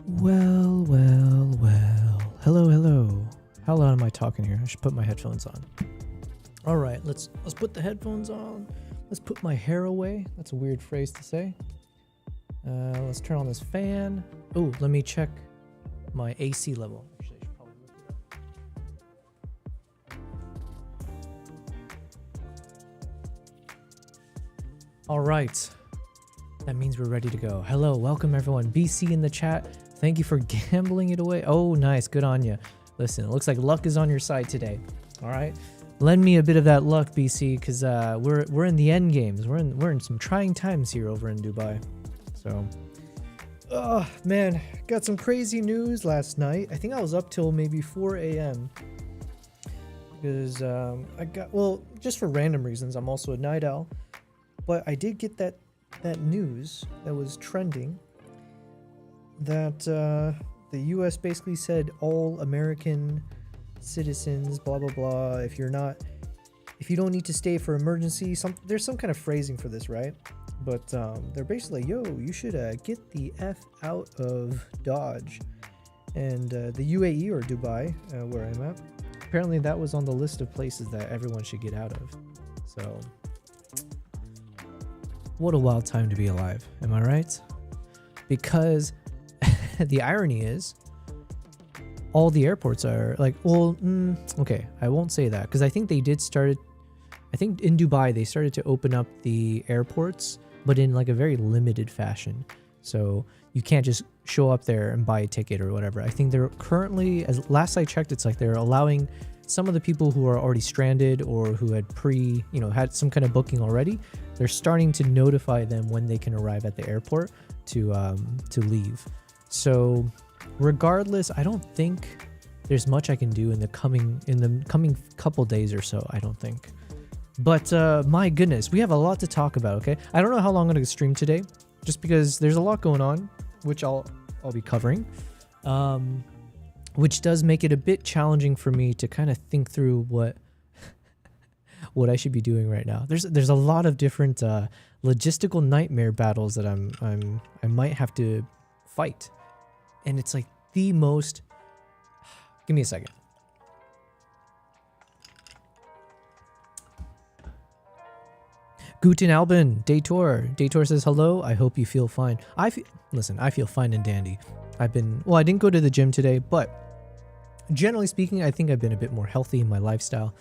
Well, well, well. Hello, hello. How loud am I talking here? I should put my headphones on. All right, let's put the headphones on. Let's put my hair away. That's a weird phrase to say. Let's turn on this fan. Oh, let me check my AC level. Actually, I should probably look it up. All right. That means we're ready to go. Hello, welcome everyone. BC in the chat. Thank you for gambling it away. Oh, nice. Good on you. Listen, it looks like luck is on your side today. All right. Lend me a bit of that luck, BC, because we're in the end games. We're in some trying times here over in Dubai. So, oh man, got some crazy news last night. I think I was up till maybe 4 a.m. because just for random reasons, I'm also a night owl. But I did get that news that was trending that the US basically said all American citizens, blah blah blah, if you don't need to stay for emergency, there's some kind of phrasing for this, right? But they're basically like, yo, you should get the F out of Dodge. And the UAE or Dubai, where I'm at, apparently that was on the list of places that everyone should get out of. So what a wild time to be alive, am I right? Because the irony is all the airports are like, okay, I won't say that, because I think in Dubai they started to open up the airports, but in like a very limited fashion. So you can't just show up there and buy a ticket or whatever. I think they're currently, as last I checked, it's like they're allowing some of the people who are already stranded or who had had some kind of booking already, they're starting to notify them when they can arrive at the airport to leave. So regardless, I don't think there's much I can do in the coming couple days or so, I don't think. But my goodness, we have a lot to talk about, okay? I don't know how long I'm going to stream today, just because there's a lot going on, which I'll be covering. Which does make it a bit challenging for me to kind of think through what I should be doing right now. There's a lot of different logistical nightmare battles that I might have to fight, and it's like the most. Give me a second. Guten Albin, Daytor says hello. I hope you feel fine. I feel fine and dandy. I didn't go to the gym today, but generally speaking, I think I've been a bit more healthy in my lifestyle.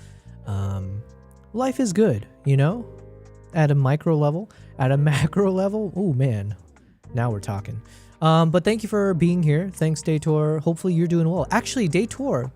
Life is good, at a micro level. At a macro level, oh man, now we're talking. But thank you for being here. Thanks, Daytor. Hopefully you're doing well. Actually, Datore,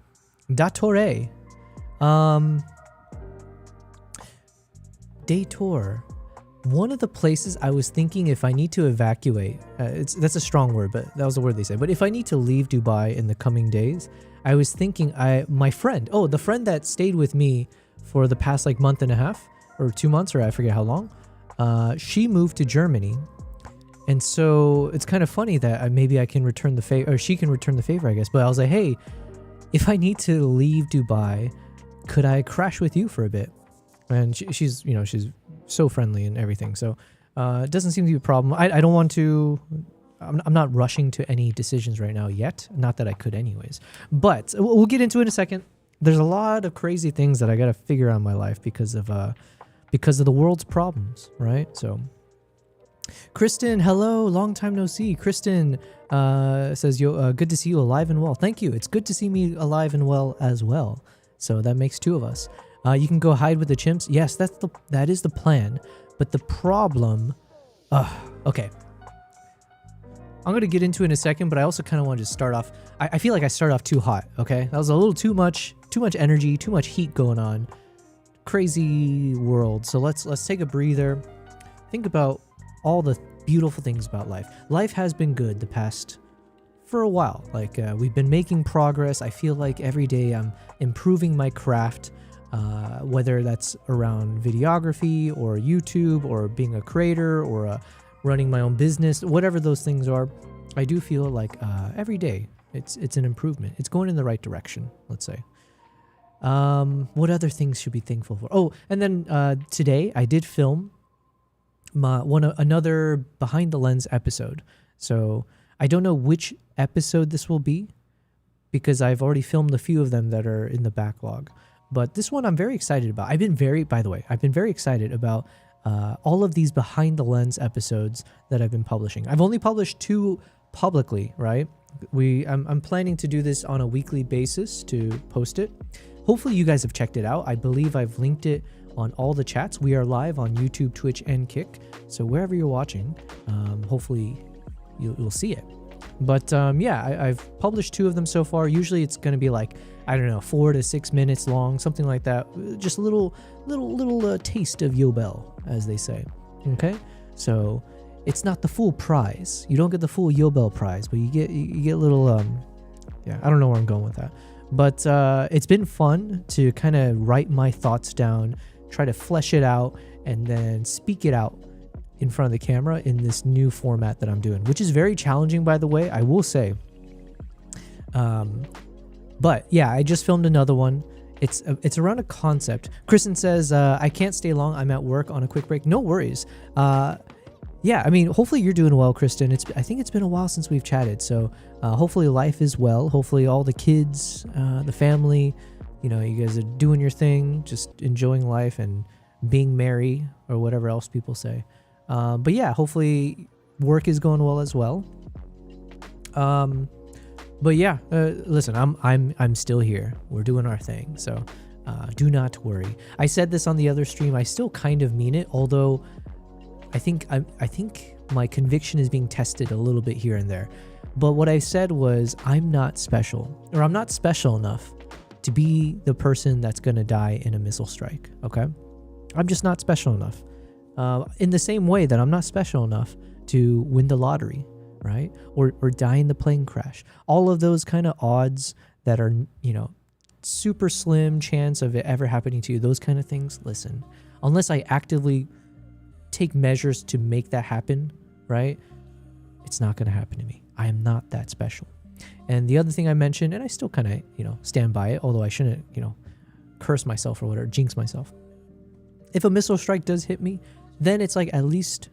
one of the places I was thinking, if I need to evacuate, that's a strong word, but that was the word they said. But if I need to leave Dubai in the coming days, I was thinking the friend that stayed with me for the past like month and a half or 2 months, or I forget how long, she moved to Germany. And so it's kind of funny that maybe I can return the favor, or she can return the favor, I guess. But I was like, hey, if I need to leave Dubai, could I crash with you for a bit? And she's so friendly and everything. So it doesn't seem to be a problem. I don't want to, I'm not rushing to any decisions right now yet. Not that I could anyways. But we'll get into it in a second. There's a lot of crazy things that I got to figure out in my life because of the world's problems, right? So Kristen, hello, long time no see. Kristen says, good to see you alive and well. Thank you. It's good to see me alive and well as well. So that makes two of us. You can go hide with the chimps. Yes, that is the plan. But the problem, okay. I'm going to get into it in a second, but I also kind of wanted to start off. I feel like I started off too hot, okay? That was a little too much energy, too much heat going on. Crazy world. So let's take a breather. Think about all the beautiful things about life. Life has been good for a while. Like we've been making progress. I feel like every day I'm improving my craft, whether that's around videography or YouTube or being a creator or running my own business, whatever those things are. I do feel like every day it's an improvement. It's going in the right direction, let's say. What other things should we be thankful for? Oh, and then today I did film another behind the lens episode. So I don't know which episode this will be because I've already filmed a few of them that are in the backlog. But this one I'm very excited about. By the way, I've been very excited about all of these behind the lens episodes that I've been publishing. I've only published 2 publicly, right? I'm planning to do this on a weekly basis to post it. Hopefully you guys have checked it out. I believe I've linked it on all the chats. We are live on YouTube, Twitch, and Kick. So wherever you're watching, hopefully you'll see it. But yeah, I've published 2 of them so far. Usually it's going to be like, I don't know, 4 to 6 minutes long, something like that. Just a little taste of Yobel, as they say. Okay, so it's not the full prize. You don't get the full Yobel prize, but you get a little. Yeah, I don't know where I'm going with that. But it's been fun to kind of write my thoughts down, try to flesh it out, and then speak it out in front of the camera in this new format that I'm doing, which is very challenging, by the way, I will say. But yeah, I just filmed another one. It's around a concept. Kristen says, I can't stay long. I'm at work on a quick break. No worries. Yeah, I mean, hopefully you're doing well, Kristen. I think it's been a while since we've chatted. So hopefully life is well. Hopefully all the kids, the family, you guys are doing your thing, just enjoying life and being merry or whatever else people say. But yeah, hopefully work is going well as well. But yeah, listen, I'm still here. We're doing our thing. So do not worry. I said this on the other stream. I still kind of mean it, although I think my conviction is being tested a little bit here and there. But what I said was I'm not special, or I'm not special enough to be the person that's going to die in a missile strike. Okay. I'm just not special enough. In the same way that I'm not special enough to win the lottery, right? Or die in the plane crash. All of those kind of odds that are, super slim chance of it ever happening to you, those kind of things. Listen, unless I actively take measures to make that happen, right? It's not going to happen to me. I am not that special. And the other thing I mentioned, and I still kind of, stand by it, although I shouldn't, curse myself or whatever, jinx myself. If a missile strike does hit me, then it's like, at least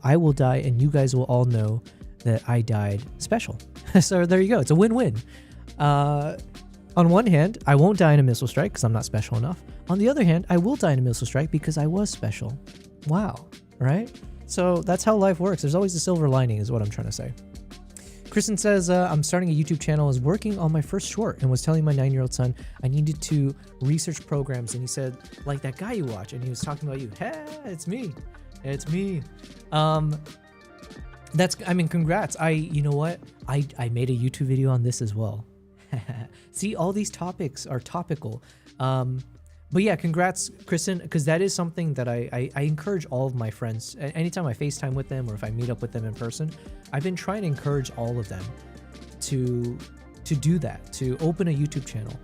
I will die and you guys will all know that I died special. So there you go. It's a win-win. On one hand, I won't die in a missile strike because I'm not special enough. On the other hand, I will die in a missile strike because I was special. Wow. Right? So that's how life works. There's always a silver lining is what I'm trying to say. Kristen says, I'm starting a YouTube channel. I was working on my first short and was telling my 9-year-old son I needed to research programs. And he said, like that guy you watch. And he was talking about you. Hey, it's me. It's me. Congrats. You know what? I made a YouTube video on this as well. See, all these topics are topical. But yeah, congrats, Kristen, because that is something that I encourage all of my friends. Anytime I FaceTime with them or if I meet up with them in person, I've been trying to encourage all of them to do that, to open a YouTube channel,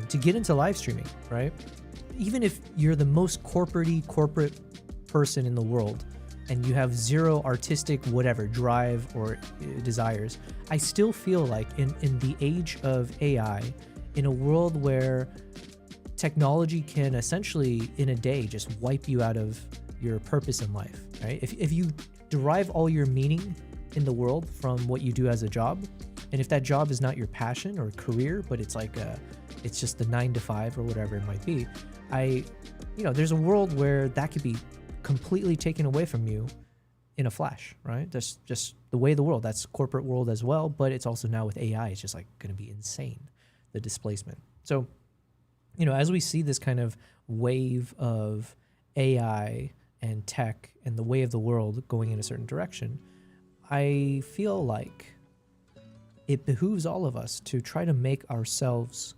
to get into live streaming, right? Even if you're the most corporate person in the world and you have zero artistic drive or desires, I still feel like in the age of AI, in a world where technology can essentially in a day just wipe you out of your purpose in life, right? If you derive all your meaning in the world from what you do as a job, and if that job is not your passion or career, but it's like it's just the 9 to 5 or whatever it might be, there's a world where that could be completely taken away from you in a flash, right? That's just the way of the world. That's corporate world as well, but it's also now with AI, it's just like going to be insane, the displacement. So as we see this kind of wave of AI and tech and the way of the world going in a certain direction, I feel like it behooves all of us to try to make ourselves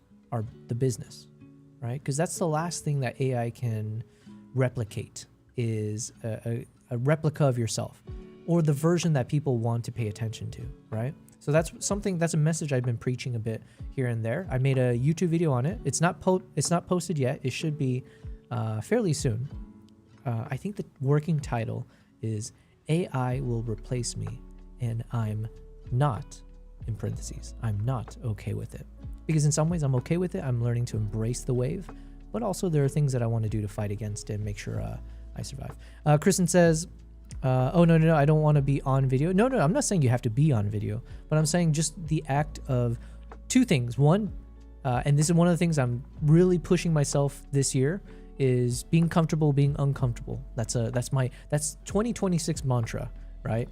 the business, right? Because that's the last thing that AI can replicate is a replica of yourself or the version that people want to pay attention to, right? So that's a message I've been preaching a bit here and there. I made a YouTube video on it. It's not posted yet. It should be fairly soon. I think the working title is AI will replace me and I'm not, in parentheses, I'm not okay with it. Because in some ways I'm okay with it. I'm learning to embrace the wave, but also there are things that I want to do to fight against it and make sure I survive. Kristen says, Oh, no, I don't want to be on video. No, I'm not saying you have to be on video, but I'm saying just the act of two things. One, and this is one of the things I'm really pushing myself this year, is being comfortable being uncomfortable. That's 2026 mantra, right?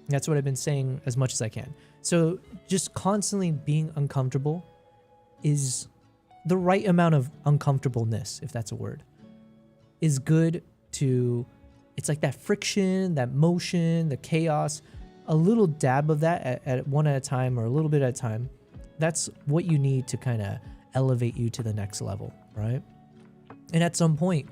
That's what I've been saying as much as I can. So just constantly being uncomfortable is the right amount of uncomfortableness, if that's a word, is good to, it's like that friction, that motion, the chaos, a little dab of that at one at a time, or a little bit at a time. That's what you need to kind of elevate you to the next level, right? And at some point,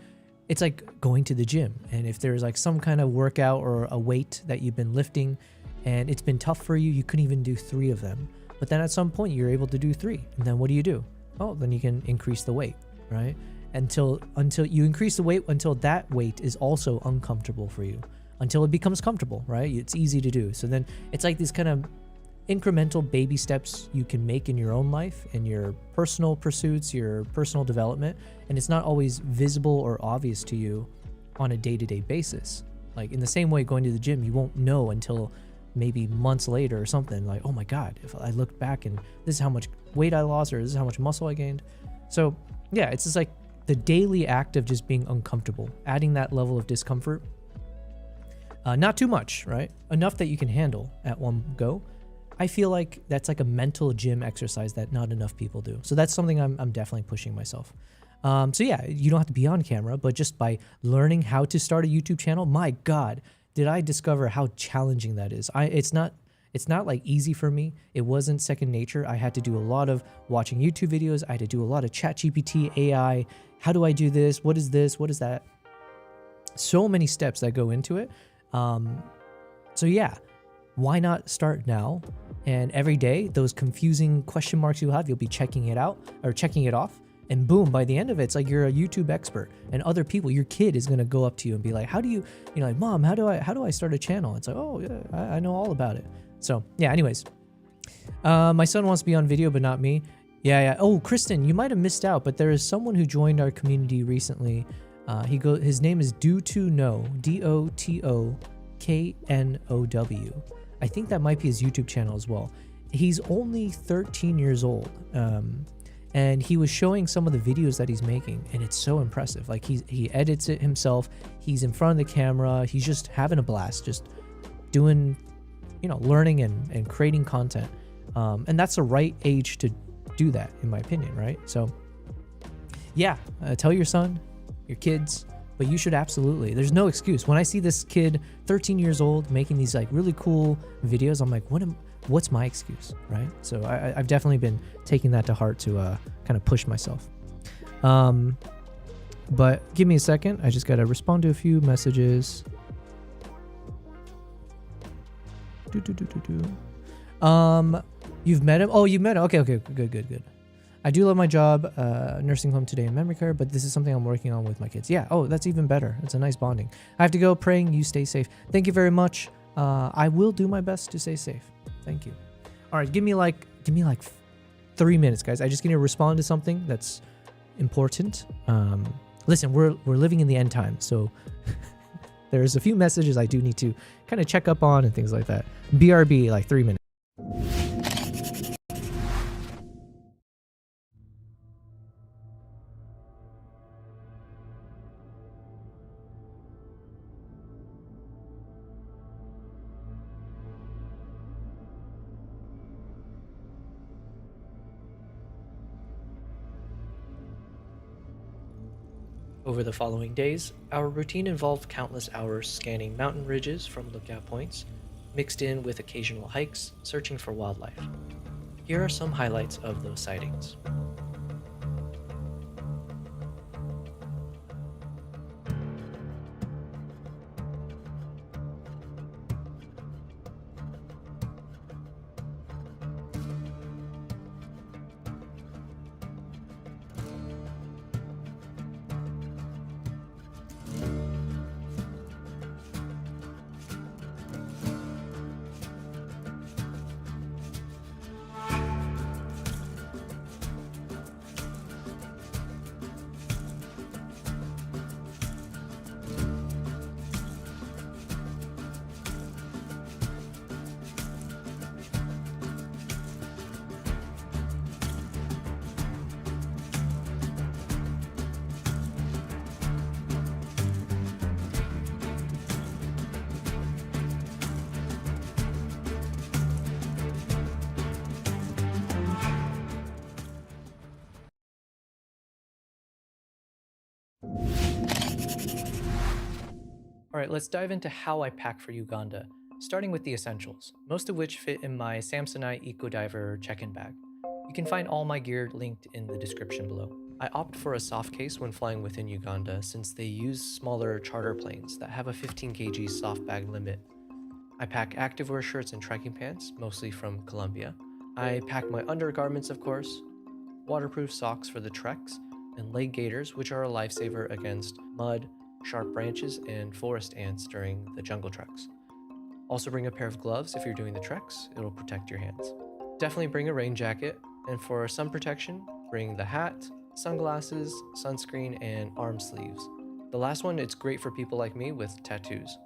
it's like going to the gym. And if there's like some kind of workout or a weight that you've been lifting and it's been tough for you, you couldn't even do 3 of them. But then at some point you're able to do 3. And then what do? Oh, then you can increase the weight, right? Until you increase the weight, until that weight is also uncomfortable for you, until it becomes comfortable, right? It's easy to do. So then it's like these kind of incremental baby steps you can make in your own life, in your personal pursuits, your personal development. And it's not always visible or obvious to you on a day-to-day basis. Like in the same way, going to the gym, you won't know until maybe months later or something, like, oh my God, if I looked back and this is how much weight I lost, or this is how much muscle I gained. So yeah, it's just like the daily act of just being uncomfortable, adding that level of discomfort. Not too much, right? Enough that you can handle at one go. I feel like that's like a mental gym exercise that not enough people do. So that's something I'm definitely pushing myself. So yeah, you don't have to be on camera, but just by learning how to start a YouTube channel, my God, did I discover how challenging that is. It's not like easy for me. It wasn't second nature. I had to do a lot of watching YouTube videos. I had to do a lot of ChatGPT, AI. How do I do this? What is this? What is that? So many steps that go into it. So yeah, why not start now? And every day, those confusing question marks you have, you'll be checking it out or checking it off. And boom, by the end of it, it's like you're a YouTube expert. And other people, your kid is going to go up to you and be like, how do you, like, Mom, how do I start a channel? It's like, oh yeah, I know all about it. So yeah, anyways, my son wants to be on video, but not me. Yeah. Oh, Kristen, you might have missed out, but there is someone who joined our community recently. His name is Do2Know, DOTOKNOW. I think that might be his YouTube channel as well. He's only 13 years old. And he was showing some of the videos that he's making, and it's so impressive. Like he edits it himself. He's in front of the camera. He's just having a blast, just doing, learning and creating content. And that's the right age to do that, in my opinion, right? So yeah, tell your son, your kids, but you should absolutely. There's no excuse. When I see this kid, 13 years old, making these like really cool videos, I'm like, what's my excuse, right? So I've definitely been taking that to heart to kind of push myself. But give me a second. I just got to respond to a few messages. You've met him? Oh, you've met him. Okay, good. I do love my job, nursing home today in memory care, but this is something I'm working on with my kids. Yeah, oh, that's even better. It's a nice bonding. I have to go. Praying you stay safe. Thank you very much. I will do my best to stay safe. Thank you. All right, give me like 3 minutes, guys. I just need to respond to something that's important. Listen, we're living in the end time, so there's a few messages I do need to kind of check up on and things like that. BRB, like 3 minutes. Over the following days, our routine involved countless hours scanning mountain ridges from lookout points, mixed in with occasional hikes searching for wildlife. Here are some highlights of those sightings. Alright, let's dive into how I pack for Uganda, starting with the essentials, most of which fit in my Samsonite Ecodiver check-in bag. You can find all my gear linked in the description below. I opt for a soft case when flying within Uganda since they use smaller charter planes that have a 15 kg soft bag limit. I pack activewear shirts and trekking pants, mostly from Colombia. I pack my undergarments, of course, waterproof socks for the treks, and leg gaiters, which are a lifesaver against mud, sharp branches, and forest ants during the jungle treks. Also bring a pair of gloves if you're doing the treks, it'll protect your hands. Definitely bring a rain jacket, and for sun protection, bring the hat, sunglasses, sunscreen, and arm sleeves. The last one, it's great for people like me with tattoos.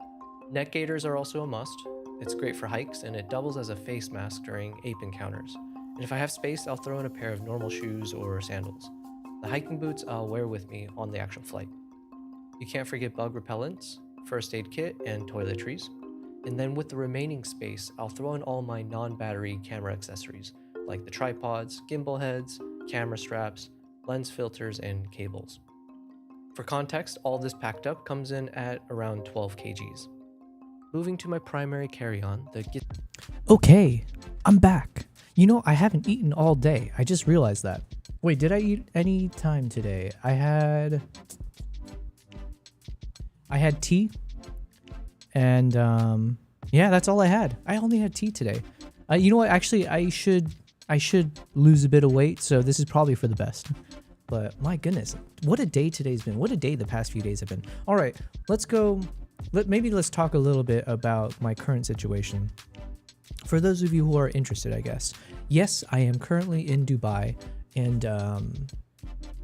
Neck gaiters are also a must. It's great for hikes, and it doubles as a face mask during ape encounters. And if I have space, I'll throw in a pair of normal shoes or sandals. The hiking boots I'll wear with me on the actual flight. You can't forget bug repellents, first aid kit, and toiletries. And then with the remaining space, I'll throw in all my non-battery camera accessories, like the tripods, gimbal heads, camera straps, lens filters, and cables. For context, all this packed up comes in at around 12 kgs. Moving to my primary carry-on, Okay, I'm back. You know, I haven't eaten all day. I just realized that. Wait, did I eat any time today? I had tea, and yeah, that's all I had. I only had tea today. You know what? Actually, I should lose a bit of weight, so this is probably for the best. But my goodness, what a day today's been. What a day the past few days have been. All right, let's go. Let's talk a little bit about my current situation. For those of you who are interested, I guess. Yes, I am currently in Dubai, and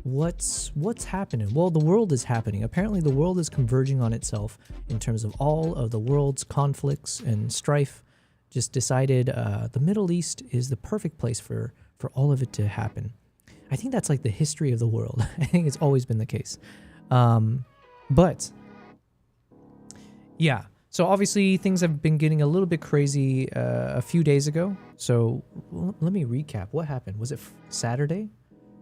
what's happening? Well, the world is happening. Apparently, the world is converging on itself in terms of all of the world's conflicts and strife. Just decided the Middle East is the perfect place for all of it to happen. I think that's like the history of the world. I think it's always been the case. But yeah, so obviously things have been getting a little bit crazy a few days ago. So let me recap. What happened? Was it Saturday?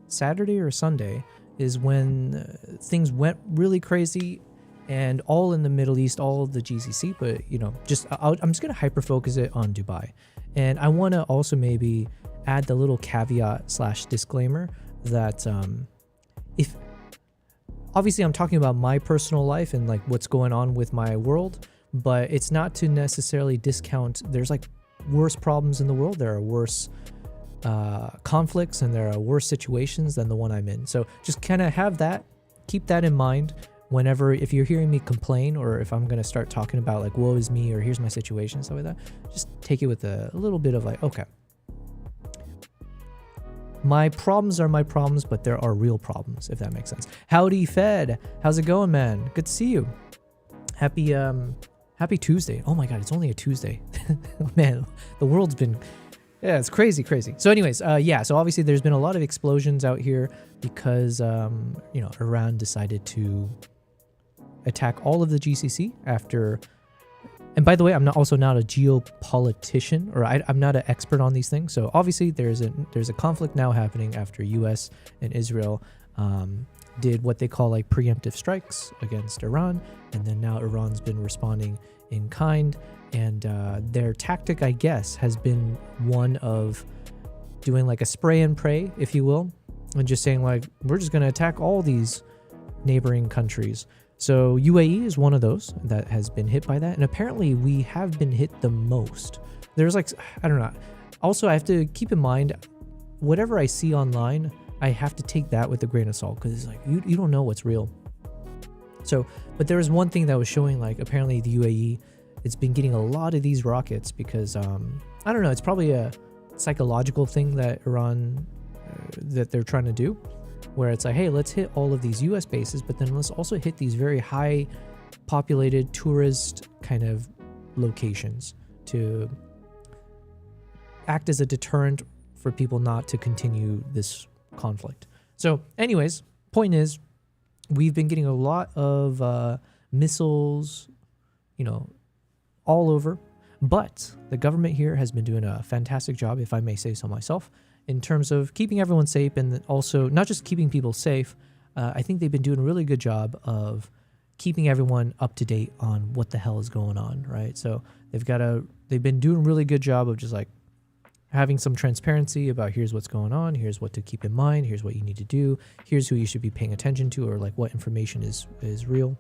Saturday or Sunday is when things went really crazy, and all in the Middle East, all of the GCC. But you know, I'm just gonna hyper focus it on Dubai, and I want to also maybe add the little caveat / disclaimer that if obviously I'm talking about my personal life and like what's going on with my world, but it's not to necessarily discount. There's like worse problems in the world. There are worse conflicts, and there are worse situations than the one I'm in. So just kind of keep that in mind whenever, if you're hearing me complain, or if I'm going to start talking about like, woe is me, or here's my situation, stuff like that, just take it with a little bit of like, okay, my problems are my problems, but there are real problems, if that makes sense. Howdy Fed, how's it going, man? Good to see you. Happy Tuesday. Oh my God, it's only a Tuesday. Man, the world's been, yeah, it's crazy. So anyways, yeah, so obviously there's been a lot of explosions out here because, you know, Iran decided to attack all of the GCC after, and by the way, I'm not a geopolitician, or I'm not an expert on these things. So obviously there's a conflict now happening after US and Israel did what they call like preemptive strikes against Iran, and then now Iran's been responding in kind, and their tactic, I guess, has been one of doing like a spray and pray, if you will, and just saying like, we're just going to attack all these neighboring countries. So UAE is one of those that has been hit by that, and apparently we have been hit the most. There's like, I don't know. Also, I have to keep in mind, whatever I see online, I have to take that with a grain of salt, because it's like, you don't know what's real. So, but there was one thing that was showing like, apparently the UAE, it's been getting a lot of these rockets because, I don't know, it's probably a psychological thing that Iran, that they're trying to do, where it's like, hey, let's hit all of these US bases, but then let's also hit these very high populated tourist kind of locations to act as a deterrent for people not to continue this conflict. So anyways, point is, we've been getting a lot of missiles, you know, all over, but the government here has been doing a fantastic job, if I may say so myself, in terms of keeping everyone safe, and also not just keeping people safe. I think they've been doing a really good job of keeping everyone up to date on what the hell is going on, right? So they've been doing a really good job of just like having some transparency about here's what's going on, here's what to keep in mind, here's what you need to do, here's who you should be paying attention to, or like what information is real.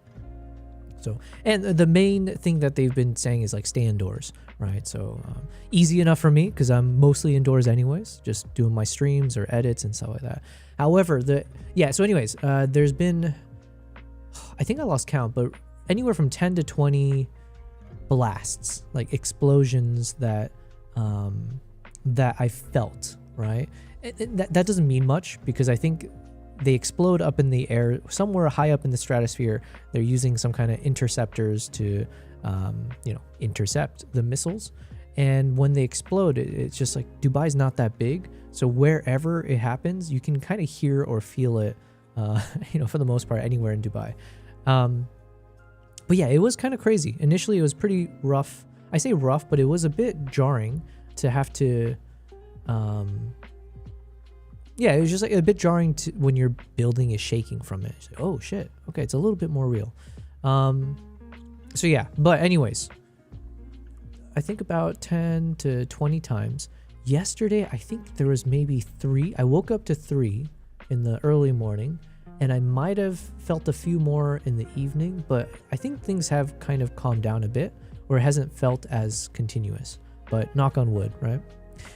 So, and the main thing that they've been saying is like stay indoors, right? So easy enough for me because I'm mostly indoors anyways, just doing my streams or edits and stuff like that. However, so anyways, there's been, I think I lost count, but anywhere from 10 to 20 blasts, like explosions that I felt, right? That doesn't mean much because I think they explode up in the air, somewhere high up in the stratosphere. They're using some kind of interceptors to, intercept the missiles. And when they explode, it's just like Dubai's not that big. So wherever it happens, you can kind of hear or feel it, for the most part, anywhere in Dubai. But yeah, it was kind of crazy. Initially, it was pretty rough. I say rough, but it was a bit jarring to have to, it was just like a bit jarring when your building is shaking from it. Like, oh shit, okay, it's a little bit more real. So yeah, but anyways, I think about 10 to 20 times. Yesterday, I think there was maybe 3. I woke up to 3 in the early morning, and I might have felt a few more in the evening, but I think things have kind of calmed down a bit, or it hasn't felt as continuous. But knock on wood, right?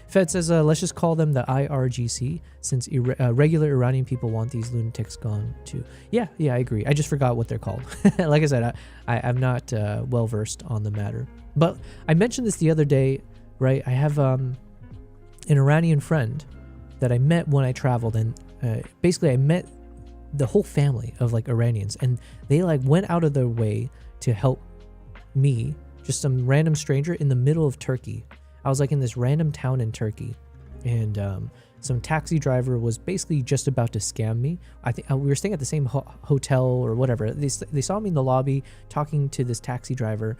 Fed says, let's just call them the IRGC, since regular Iranian people want these lunatics gone too. Yeah, I agree. I just forgot what they're called. Like I said, I'm not well-versed on the matter. But I mentioned this the other day, right? I have an Iranian friend that I met when I traveled, and basically I met the whole family of like Iranians, and they like went out of their way to help me, just some random stranger in the middle of Turkey. I was like in this random town in Turkey, and some taxi driver was basically just about to scam me. I think we were staying at the same hotel or whatever. They saw me in the lobby talking to this taxi driver,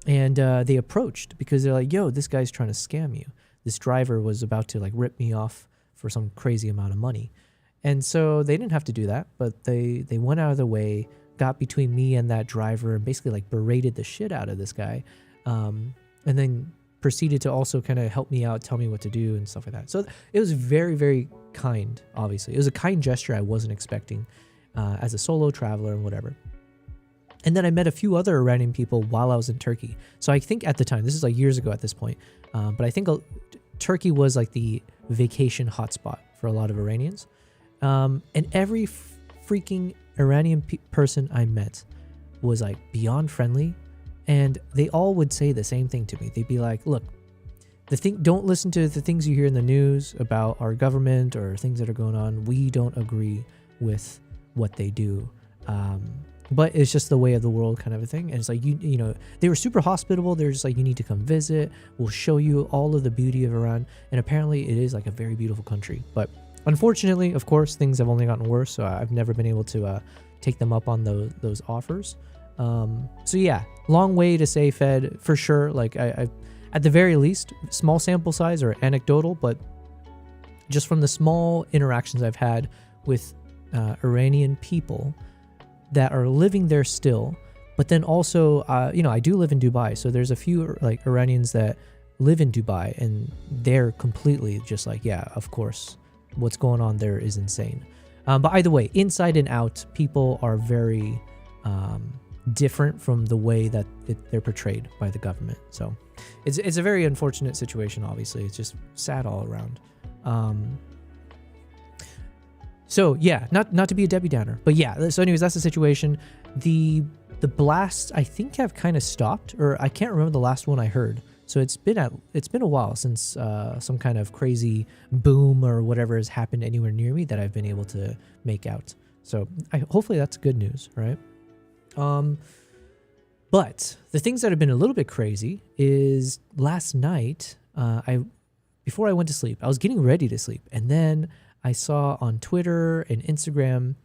and they approached because they're like, yo, this guy's trying to scam you. This driver was about to like rip me off for some crazy amount of money. And so they didn't have to do that, but they went out of their way, got between me and that driver, and basically like berated the shit out of this guy, and then proceeded to also kind of help me out, tell me what to do and stuff like that. So it was very, very kind, obviously. It was a kind gesture I wasn't expecting as a solo traveler and whatever. And then I met a few other Iranian people while I was in Turkey. So I think at the time, this is like years ago at this point, but I think Turkey was like the vacation hotspot for a lot of Iranians. And every freaking Iranian person I met was like beyond friendly, and they all would say the same thing to me. They'd be like, look, don't listen to the things you hear in the news about our government or things that are going on. We don't agree with what they do. But it's just the way of the world kind of a thing. And it's like, you know, they were super hospitable. They're just like, you need to come visit. We'll show you all of the beauty of Iran. And apparently it is like a very beautiful country. But unfortunately, of course, things have only gotten worse. So I've never been able to take them up on those offers. So yeah, long way to say, Fed, for sure. Like I at the very least, small sample size or anecdotal, but just from the small interactions I've had with Iranian people that are living there still, but then also, you know, I do live in Dubai, so there's a few like Iranians that live in Dubai, and they're completely just like, yeah, of course, what's going on there is insane. But either way, inside and out, people are very different from the way that they're portrayed by the government. So it's a very unfortunate situation. Obviously, it's just sad all around. So yeah, not to be a Debbie Downer, but yeah. So anyways, that's the situation. The blasts I think have kind of stopped, or I can't remember the last one I heard. So it's been a while since some kind of crazy boom or whatever has happened anywhere near me that I've been able to make out. So hopefully that's good news, right? But the things that have been a little bit crazy is last night, before I went to sleep, I was getting ready to sleep, and then I saw on Twitter and Instagram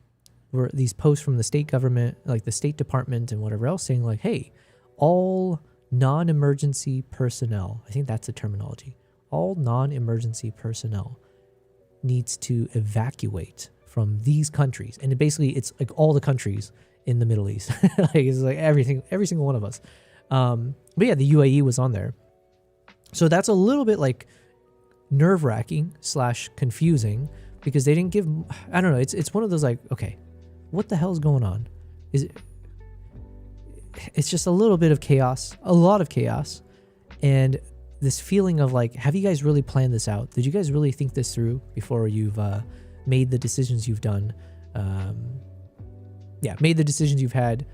were these posts from the state government, like the State Department and whatever else, saying like, hey, all non-emergency personnel, I think that's the terminology, all non-emergency personnel needs to evacuate from these countries. And basically it's like all the countries in the Middle East. Like it's like every single one of us. But yeah, the UAE was on there. So that's a little bit like nerve-wracking / confusing because they didn't give, I don't know, it's one of those like, okay, what the hell is going on? It's just a little bit of chaos, a lot of chaos, and this feeling of like, have you guys really planned this out? Did you guys really think this through before you've made the decisions you've done? Made the decisions you've had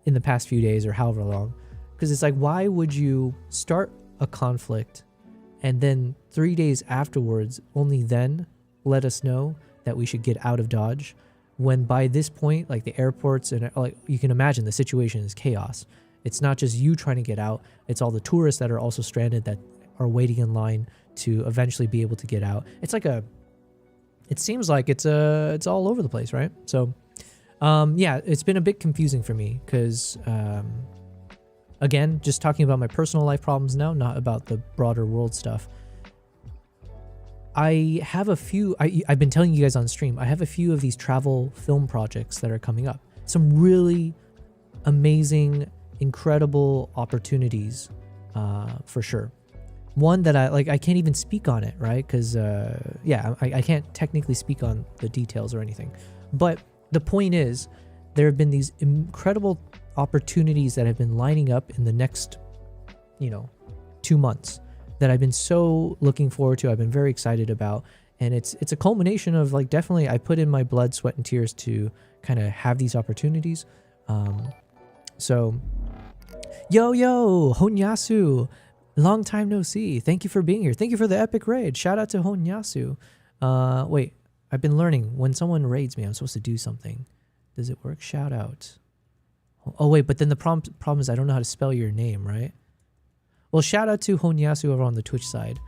in the past few days or however long. Because it's like, why would you start a conflict and then 3 days afterwards only then let us know that we should get out of Dodge, when by this point, like the airports and like you can imagine the situation is chaos. It's not just you trying to get out, it's all the tourists that are also stranded that are waiting in line to eventually be able to get out. It's like it seems like it's all over the place, right? So it's been a bit confusing for me because again, just talking about my personal life problems now, not about the broader world stuff. I have a few, I've been telling you guys on stream, I have a few of these travel film projects that are coming up. Some really amazing, incredible opportunities for sure. One that I can't even speak on it, right? Because, I can't technically speak on the details or anything. But the point is, there have been these incredible opportunities that have been lining up in the next, 2 months that I've been so looking forward to. I've been very excited about, and it's a culmination of like, definitely I put in my blood, sweat, and tears to kind of have these opportunities. So yo Honyasu, long time no see. Thank you for being here. Thank you for the epic raid. Shout out to Honyasu. Wait, I've been learning when someone raids me, I'm supposed to do something. Does it work? Shout out. Oh wait, but then the problem is I don't know how to spell your name, right? Well, shout out to Honyasu over on the Twitch side.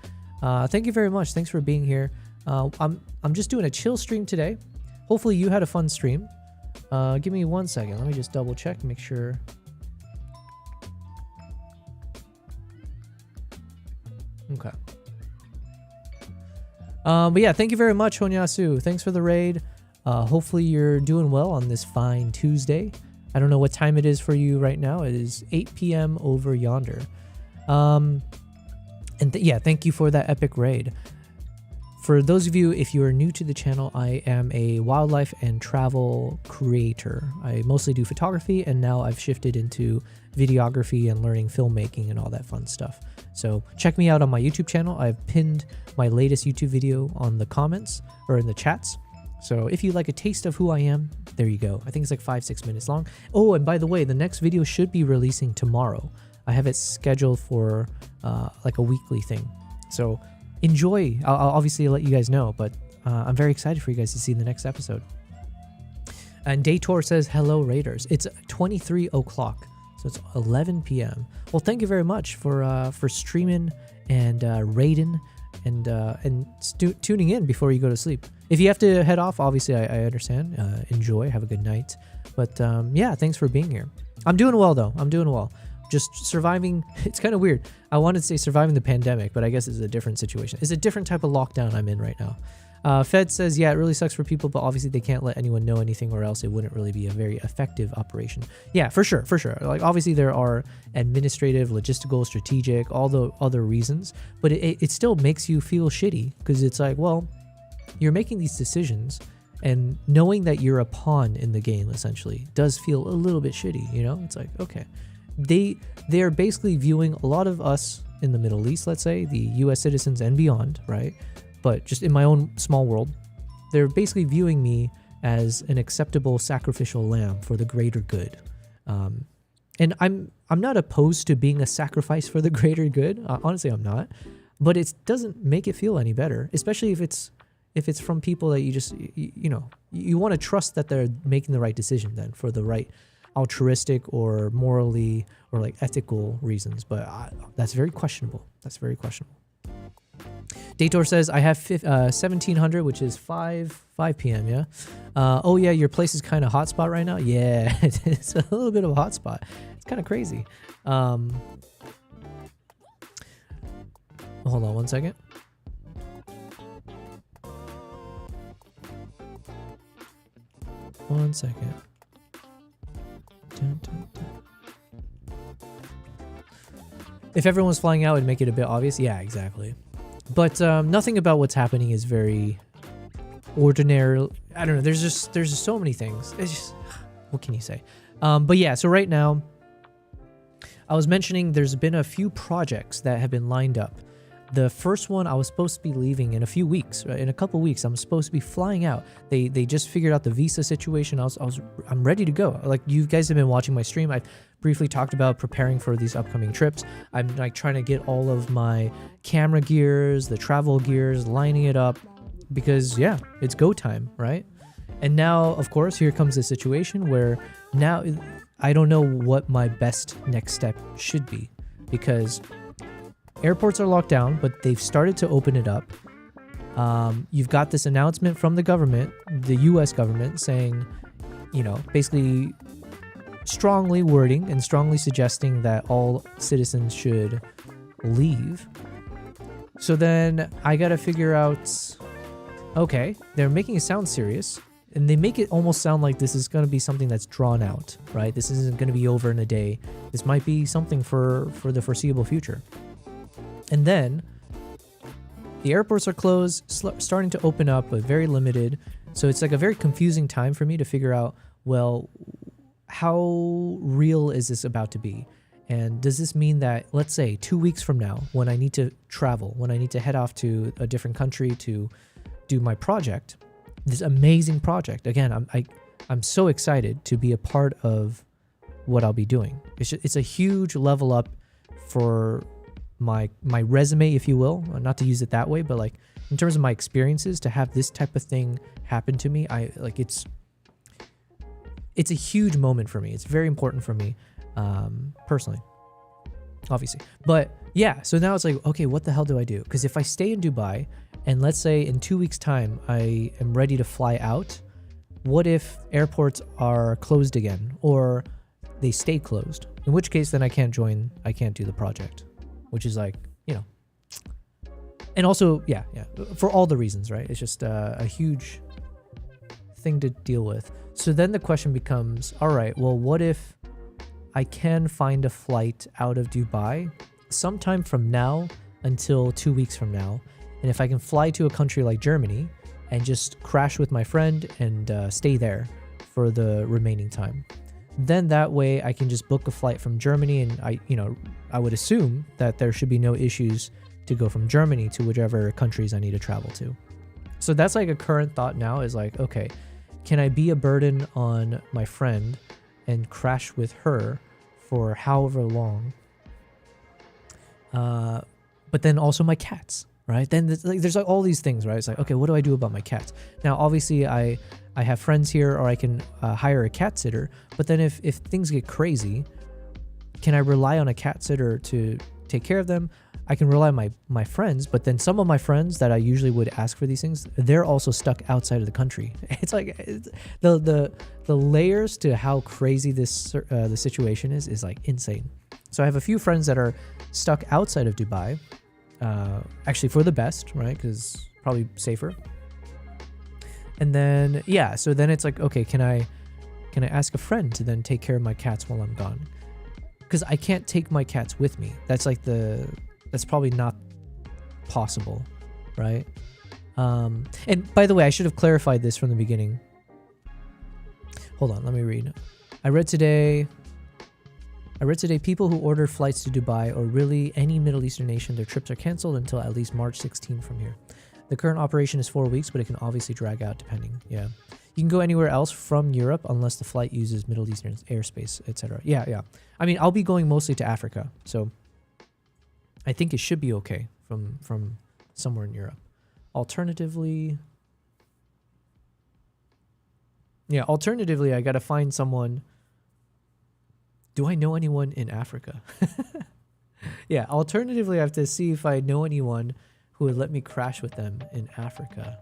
Thank you very much. Thanks for being here. I'm just doing a chill stream today. Hopefully you had a fun stream. Give me 1 second. Let me just double check, make sure. Okay. But yeah, thank you very much, Honyasu. Thanks for the raid. Hopefully you're doing well on this fine Tuesday. I don't know what time it is for you right now. It is 8 p.m. over yonder. Thank you for that epic raid. For those of you, if you are new to the channel, I am a wildlife and travel creator. I mostly do photography, and now I've shifted into videography and learning filmmaking and all that fun stuff. So check me out on my YouTube channel. I've pinned my latest YouTube video on the comments or in the chats. So if you like a taste of who I am, there you go. I think it's like 5-6 minutes long. Oh, and by the way, the next video should be releasing tomorrow. I have it scheduled for like a weekly thing. So enjoy. I'll obviously let you guys know, but I'm very excited for you guys to see the next episode. And Daytor says, hello, Raiders. It's 23 o'clock, so it's 11 p.m. Well, thank you very much for streaming and raiding and tuning in before you go to sleep. If you have to head off, obviously, I understand. Enjoy. Have a good night. But yeah, thanks for being here. I'm doing well, though. I'm doing well. Just surviving. It's kind of weird. I wanted to say surviving the pandemic, but I guess it's a different situation. It's a different type of lockdown I'm in right now. Fed says, yeah, it really sucks for people, but obviously they can't let anyone know anything or else it wouldn't really be a very effective operation. Yeah, for sure. Like, obviously there are administrative, logistical, strategic, all the other reasons, but it still makes you feel shitty because it's like, well, you're making these decisions and knowing that you're a pawn in the game essentially does feel a little bit shitty, you know? It's like, okay. They're basically viewing a lot of us in the Middle East, let's say, the US citizens and beyond, right? But just in my own small world, they're basically viewing me as an acceptable sacrificial lamb for the greater good. And I'm not opposed to being a sacrifice for the greater good. Honestly, I'm not. But it doesn't make it feel any better, especially if it's from people that you just, you want to trust that they're making the right decision then for the right altruistic or morally or like ethical reasons, but that's very questionable. Dator says, I have 1700, which is 5 p.m. Yeah. Oh yeah, your place is kind of hotspot right now. Yeah, it's a little bit of a hotspot. It's kind of crazy. Hold on 1 second. If everyone's flying out, it'd make it a bit obvious. Yeah, exactly. But nothing about what's happening is very ordinary. I don't know. There's just so many things. It's just, what can you say? But yeah, so right now, I was mentioning there's been a few projects that have been lined up. The first one, I was supposed to be leaving in a few weeks. Right? In a couple weeks, I'm supposed to be flying out. They just figured out the visa situation. I'm ready to go. Like, you guys have been watching my stream. I briefly talked about preparing for these upcoming trips. I'm like trying to get all of my camera gears, the travel gears, lining it up because yeah, it's go time, right? And now, of course, here comes the situation where now I don't know what my best next step should be because airports are locked down, but they've started to open it up. You've got this announcement from the government, the US government, saying, you know, basically strongly wording and strongly suggesting that all citizens should leave. So then I gotta figure out, okay, they're making it sound serious. And they make it almost sound like this is going to be something that's drawn out, right? This isn't going to be over in a day. This might be something for the foreseeable future. And then the airports are closed, starting to open up, but very limited. So it's like a very confusing time for me to figure out, well, how real is this about to be? And does this mean that, let's say, 2 weeks from now, when I need to travel, when I need to head off to a different country to do my project, this amazing project. Again, I'm so excited to be a part of what I'll be doing. It's a huge level up for my resume, if you will. Not to use it that way, but like in terms of my experiences, to have this type of thing happen to me, it's a huge moment for me. It's very important for me, personally, obviously. But yeah, so now it's like, okay, what the hell do I do? Because if I stay in Dubai, and let's say in 2 weeks' time, I am ready to fly out, what if airports are closed again or they stay closed? In which case, then I can't do the project, which is like, you know. And also, yeah, for all the reasons, right? It's just a huge thing to deal with. So then the question becomes, all right, well, what if I can find a flight out of Dubai sometime from now until 2 weeks from now? And if I can fly to a country like Germany and just crash with my friend and stay there for the remaining time, then that way I can just book a flight from Germany, and I would assume that there should be no issues to go from Germany to whichever countries I need to travel to. So that's like a current thought now is like, okay, can I be a burden on my friend and crash with her for however long? But then also my cats. Right? Then there's like all these things, right? It's like, okay, what do I do about my cats? Now, obviously, I have friends here, or I can hire a cat sitter. But then if things get crazy, can I rely on a cat sitter to take care of them? I can rely on my friends, but then some of my friends that I usually would ask for these things, they're also stuck outside of the country. It's like the layers to how crazy this the situation is like insane. So I have a few friends that are stuck outside of Dubai. Actually for the best, right? Because probably safer. And then, yeah, so then it's like, okay, can I ask a friend to then take care of my cats while I'm gone? Because I can't take my cats with me. That's like that's probably not possible, right? And by the way, I should have clarified this from the beginning. Hold on, let me read. I read today people who order flights to Dubai or really any Middle Eastern nation, their trips are canceled until at least March 16 from here. The current operation is 4 weeks, but it can obviously drag out depending. Yeah. You can go anywhere else from Europe unless the flight uses Middle Eastern airspace, etc. Yeah. I mean, I'll be going mostly to Africa, so I think it should be okay from somewhere in Europe. Alternatively, I got to find someone. Do I know anyone in Africa? Yeah, alternatively, I have to see if I know anyone who would let me crash with them in Africa.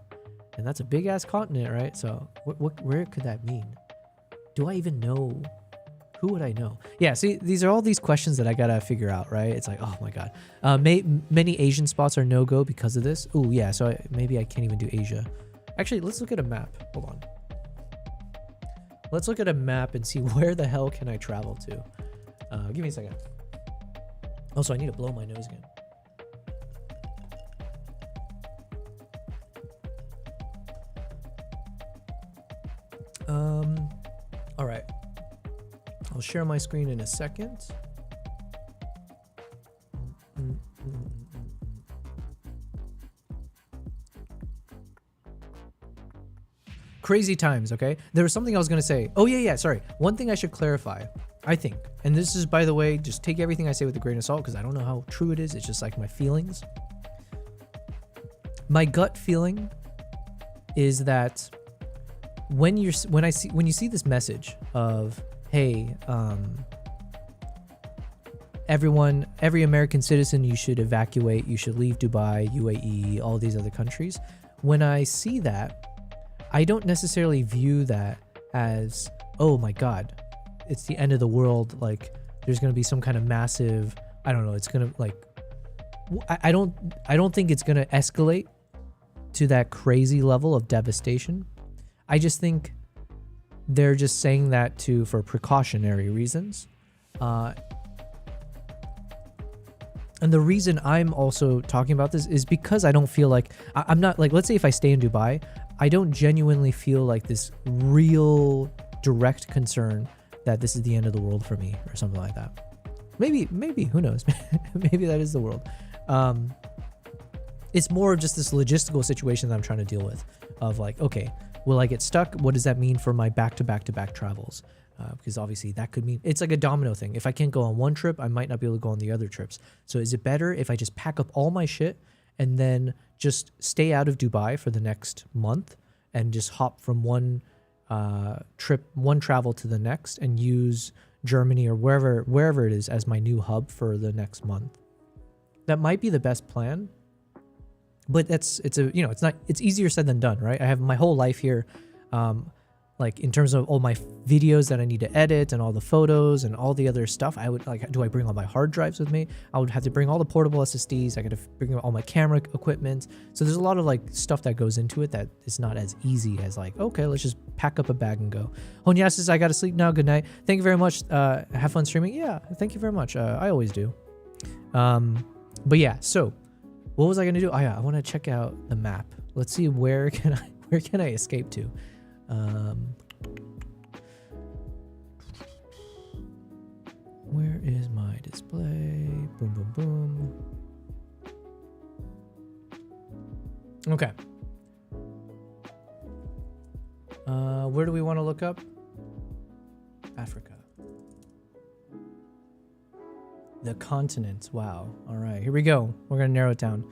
And that's a big-ass continent, right? So where could that mean? Do I even know? Who would I know? Yeah, see, these are all these questions that I got to figure out, right? It's like, oh my God. Many Asian spots are no-go because of this. Oh, yeah, so maybe I can't even do Asia. Actually, let's look at a map. Hold on. Let's look at a map and see where the hell can I travel to. Give me a second. Also, I need to blow my nose again. All right. I'll share my screen in a second. Crazy times, okay? There was something I was going to say. Oh, yeah, sorry. One thing I should clarify, I think, and this is, by the way, just take everything I say with a grain of salt because I don't know how true it is. It's just like my feelings. My gut feeling is that when you see this message of, hey, every American citizen, you should evacuate, you should leave Dubai, UAE, all these other countries. When I see that, I don't necessarily view that as, oh my God, it's the end of the world. Like there's going to be some kind of massive, I don't know. It's going to like, I don't think it's going to escalate to that crazy level of devastation. I just think they're just saying that for precautionary reasons. And the reason I'm also talking about this is because I don't feel like, I'm not like, let's say if I stay in Dubai, I don't genuinely feel like this real direct concern that this is the end of the world for me or something like that. Maybe, who knows? Maybe that is the world. It's more of just this logistical situation that I'm trying to deal with of like, okay, will I get stuck? What does that mean for my back-to-back travels? Because obviously that could mean, it's like a domino thing. If I can't go on one trip, I might not be able to go on the other trips. So is it better if I just pack up all my shit and then just stay out of Dubai for the next month and just hop from one travel to the next and use Germany or wherever it is as my new hub for the next month? That might be the best plan. But it's easier said than done, right? I have my whole life here, like in terms of all my videos that I need to edit and all the photos and all the other stuff. I would like, do I bring all my hard drives with me? I would have to bring all the portable SSDs. I got to bring all my camera equipment. So there's a lot of like stuff that goes into it that is not as easy as like, okay, let's just pack up a bag and go. Honya says, I got to sleep now. Good night. Thank you very much. Have fun streaming. Yeah, thank you very much. I always do. But yeah, so what was I going to do? Oh yeah, I want to check out the map. Let's see where can I escape to? Where is my display? Boom, boom, boom. Okay. Where do we want to look up? Africa. The continent. Wow. All right, here we go. We're going to narrow it down.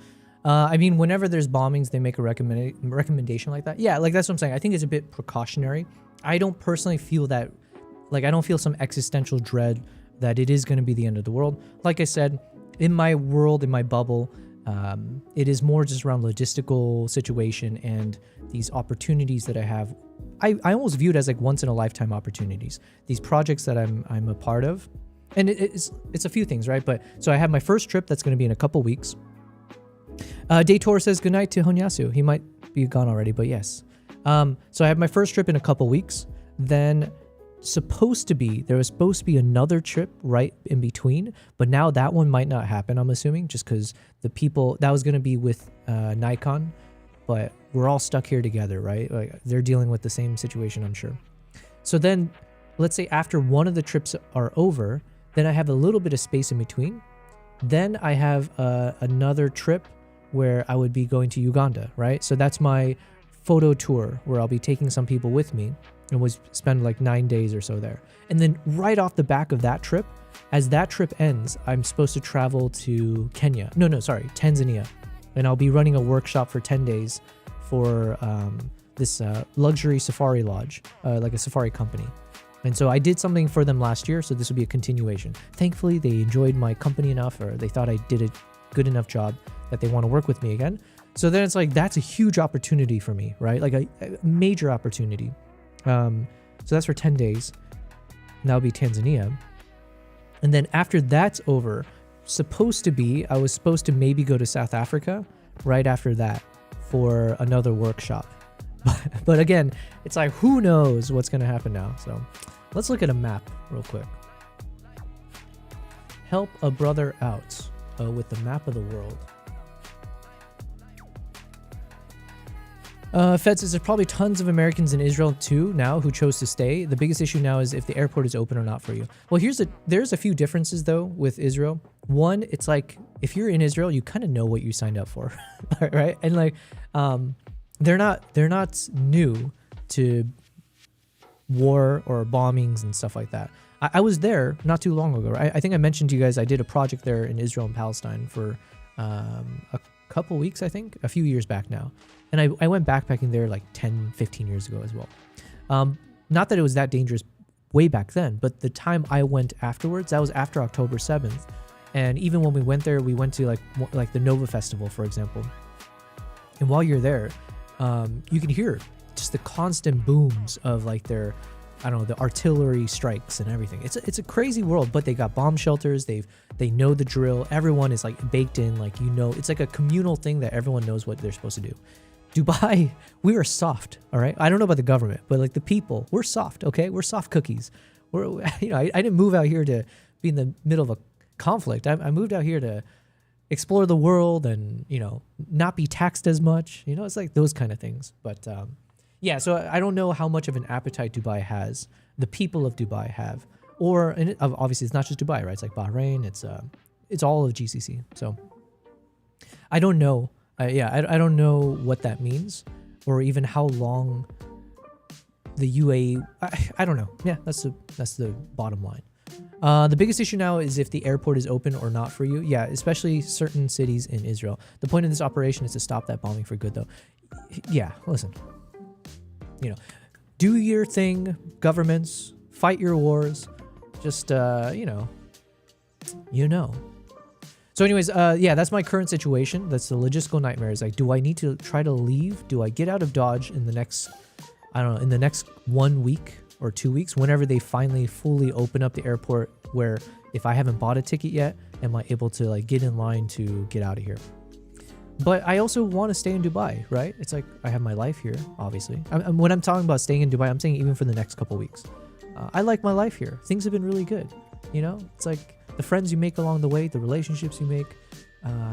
I mean, whenever there's bombings, they make a recommendation like that. Yeah, like that's what I'm saying. I think it's a bit precautionary. I don't personally feel that, like I don't feel some existential dread that it is going to be the end of the world. Like I said, in my world, in my bubble, it is more just around logistical situation and these opportunities that I have. I almost view it as like once in a lifetime opportunities. These projects that I'm a part of, and it's a few things, right? But so I have my first trip that's going to be in a couple weeks. Daytor says good night to Honyasu. He might be gone already, but yes. So I have my first trip in a couple weeks. Then there was supposed to be another trip right in between, but now that one might not happen, I'm assuming, just because the people that was going to be with Nikon, but we're all stuck here together, right? Like they're dealing with the same situation, I'm sure. So then let's say after one of the trips are over, then I have a little bit of space in between. Then I have another trip where I would be going to Uganda, right? So that's my photo tour where I'll be taking some people with me and would spend like 9 days or so there. And then right off the back of that trip, as that trip ends, I'm supposed to travel to Tanzania. And I'll be running a workshop for 10 days for this luxury safari lodge, like a safari company. And so I did something for them last year, so this will be a continuation. Thankfully, they enjoyed my company enough, or they thought I did a good enough job that they want to work with me again. So then it's like, that's a huge opportunity for me, right? Like a major opportunity. So that's for 10 days. And that'll be Tanzania. And then after that's over, I was supposed to maybe go to South Africa right after that for another workshop. But again, it's like, who knows what's going to happen now? So let's look at a map real quick. help a brother out with the map of the world. Fed says there's probably tons of Americans in Israel too now who chose to stay. The biggest issue now is if the airport is open or not for you. Well, there's a few differences though with Israel. One, it's like if you're in Israel, you kind of know what you signed up for, right? And like, they're not new to war or bombings and stuff like that. I was there not too long ago. I think I mentioned to you guys I did a project there in Israel and Palestine for a couple weeks, I think, a few years back now. And I went backpacking there like 10, 15 years ago as well. Not that it was that dangerous way back then, but the time I went afterwards, that was after October 7th. And even when we went there, we went to like the Nova Festival, for example. And while you're there, you can hear just the constant booms of like their, I don't know, the artillery strikes and everything. It's a crazy world, but they got bomb shelters. They know the drill. Everyone is like baked in, like, you know, it's like a communal thing that everyone knows what they're supposed to do. Dubai, we are soft, all right? I don't know about the government, but like the people, we're soft, okay? We're soft cookies. I didn't move out here to be in the middle of a conflict. I moved out here to explore the world and, you know, not be taxed as much. You know, it's like those kind of things. But yeah, so I don't know how much of an appetite Dubai has, the people of Dubai have, or and obviously it's not just Dubai, right? It's like Bahrain, it's all of GCC. So I don't know. I don't know what that means, or even how long the UAE. I don't know. Yeah, that's the bottom line. The biggest issue now is if the airport is open or not for you. Yeah, especially certain cities in Israel. The point of this operation is to stop that bombing for good, though. Yeah, listen. You know, do your thing, governments. Fight your wars. Just you know. So anyways, yeah, that's my current situation. That's the logistical nightmare. Is like, do I need to try to leave? Do I get out of Dodge in the next, I don't know, in the next 1 week or 2 weeks, whenever they finally fully open up the airport, where if I haven't bought a ticket yet, am I able to like get in line to get out of here? But I also want to stay in Dubai, right? It's like I have my life here, obviously. When I'm talking about staying in Dubai, I'm saying even for the next couple weeks. I like my life here. Things have been really good. You know, it's like the friends you make along the way, the relationships you make.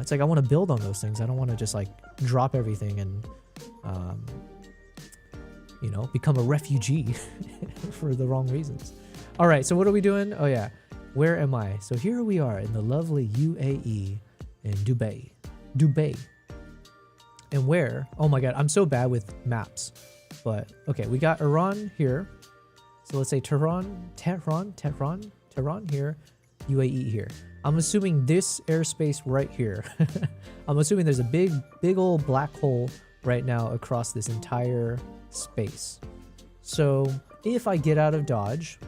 It's like I want to build on those things. I don't want to just like drop everything and, you know, become a refugee for the wrong reasons. All right, so what are we doing? Oh yeah, where am I? So here we are in the lovely UAE in Dubai. And where? Oh my God, I'm so bad with maps. But okay, we got Iran here. So let's say Tehran here, UAE here. I'm assuming this airspace right here. I'm assuming there's a big old black hole right now across this entire space. So if I get out of Dodge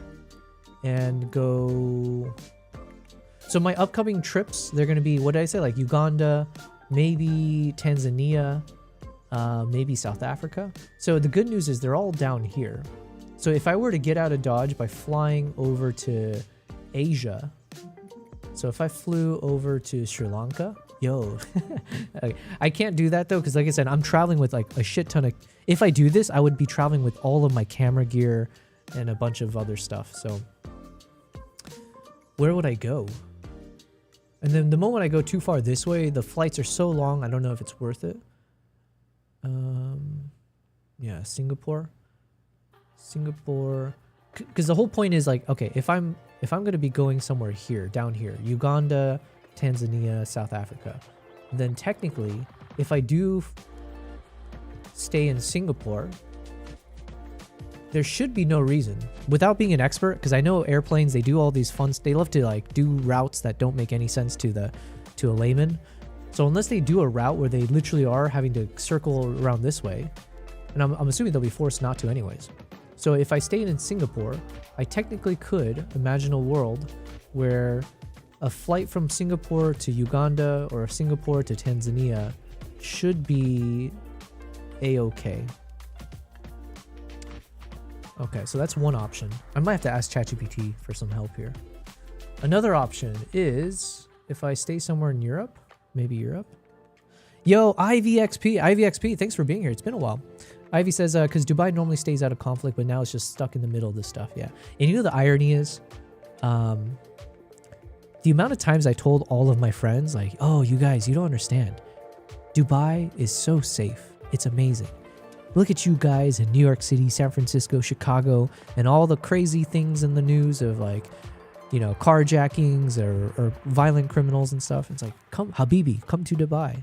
and go, so my upcoming trips, they're going to be, what did I say? Like Uganda, maybe Tanzania, maybe South Africa. So the good news is they're all down here. So if I were to get out of Dodge by flying over to Asia, so if I flew over to Sri Lanka, I can't do that though, because like I said, I'm traveling with like a shit ton of, if I do this, I would be traveling with all of my camera gear and a bunch of other stuff. So where would I go? And then the moment I go too far this way, the flights are so long, I don't know if it's worth it. Yeah, Singapore, because the whole point is like, okay, if I'm going to be going somewhere here, down here, Uganda, Tanzania, South Africa, then technically, if I do stay in Singapore, there should be no reason, without being an expert, because I know airplanes, they do all these fun, they love to like do routes that don't make any sense to a layman. So unless they do a route where they literally are having to circle around this way, and I'm assuming they'll be forced not to anyways. So if I stayed in Singapore, I technically could imagine a world where a flight from Singapore to Uganda or Singapore to Tanzania should be a-okay. Okay, so that's one option. I might have to ask ChatGPT for some help here. Another option is if I stay somewhere in Europe, maybe Europe. Yo, IVXP, thanks for being here. It's been a while. Ivy says, because Dubai normally stays out of conflict, but now it's just stuck in the middle of this stuff. Yeah. And you know the irony is, the amount of times I told all of my friends, like, oh, you guys, you don't understand. Dubai is so safe. It's amazing. Look at you guys in New York City, San Francisco, Chicago, and all the crazy things in the news of like, you know, carjackings or violent criminals and stuff. It's like, come, Habibi, come to Dubai.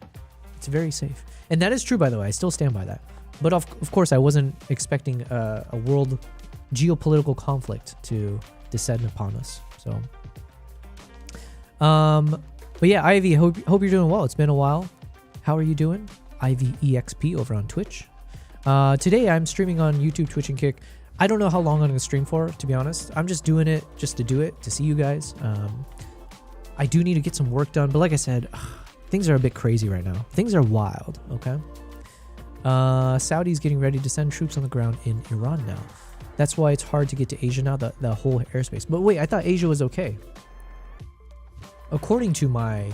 It's very safe. And that is true, by the way. I still stand by that. But of course, I wasn't expecting a world geopolitical conflict to descend upon us. So, but yeah, Ivy, hope you're doing well. It's been a while. How are you doing? Ivy EXP over on Twitch. Today I'm streaming on YouTube, Twitch, and Kick. I don't know how long I'm going to stream for, to be honest. I'm just doing it just to do it, to see you guys. I do need to get some work done, but like I said, things are a bit crazy right now. Things are wild, okay? Saudi's getting ready to send troops on the ground in Iran now. That's why it's hard to get to Asia now, the whole airspace. But wait, I thought Asia was okay. According to my...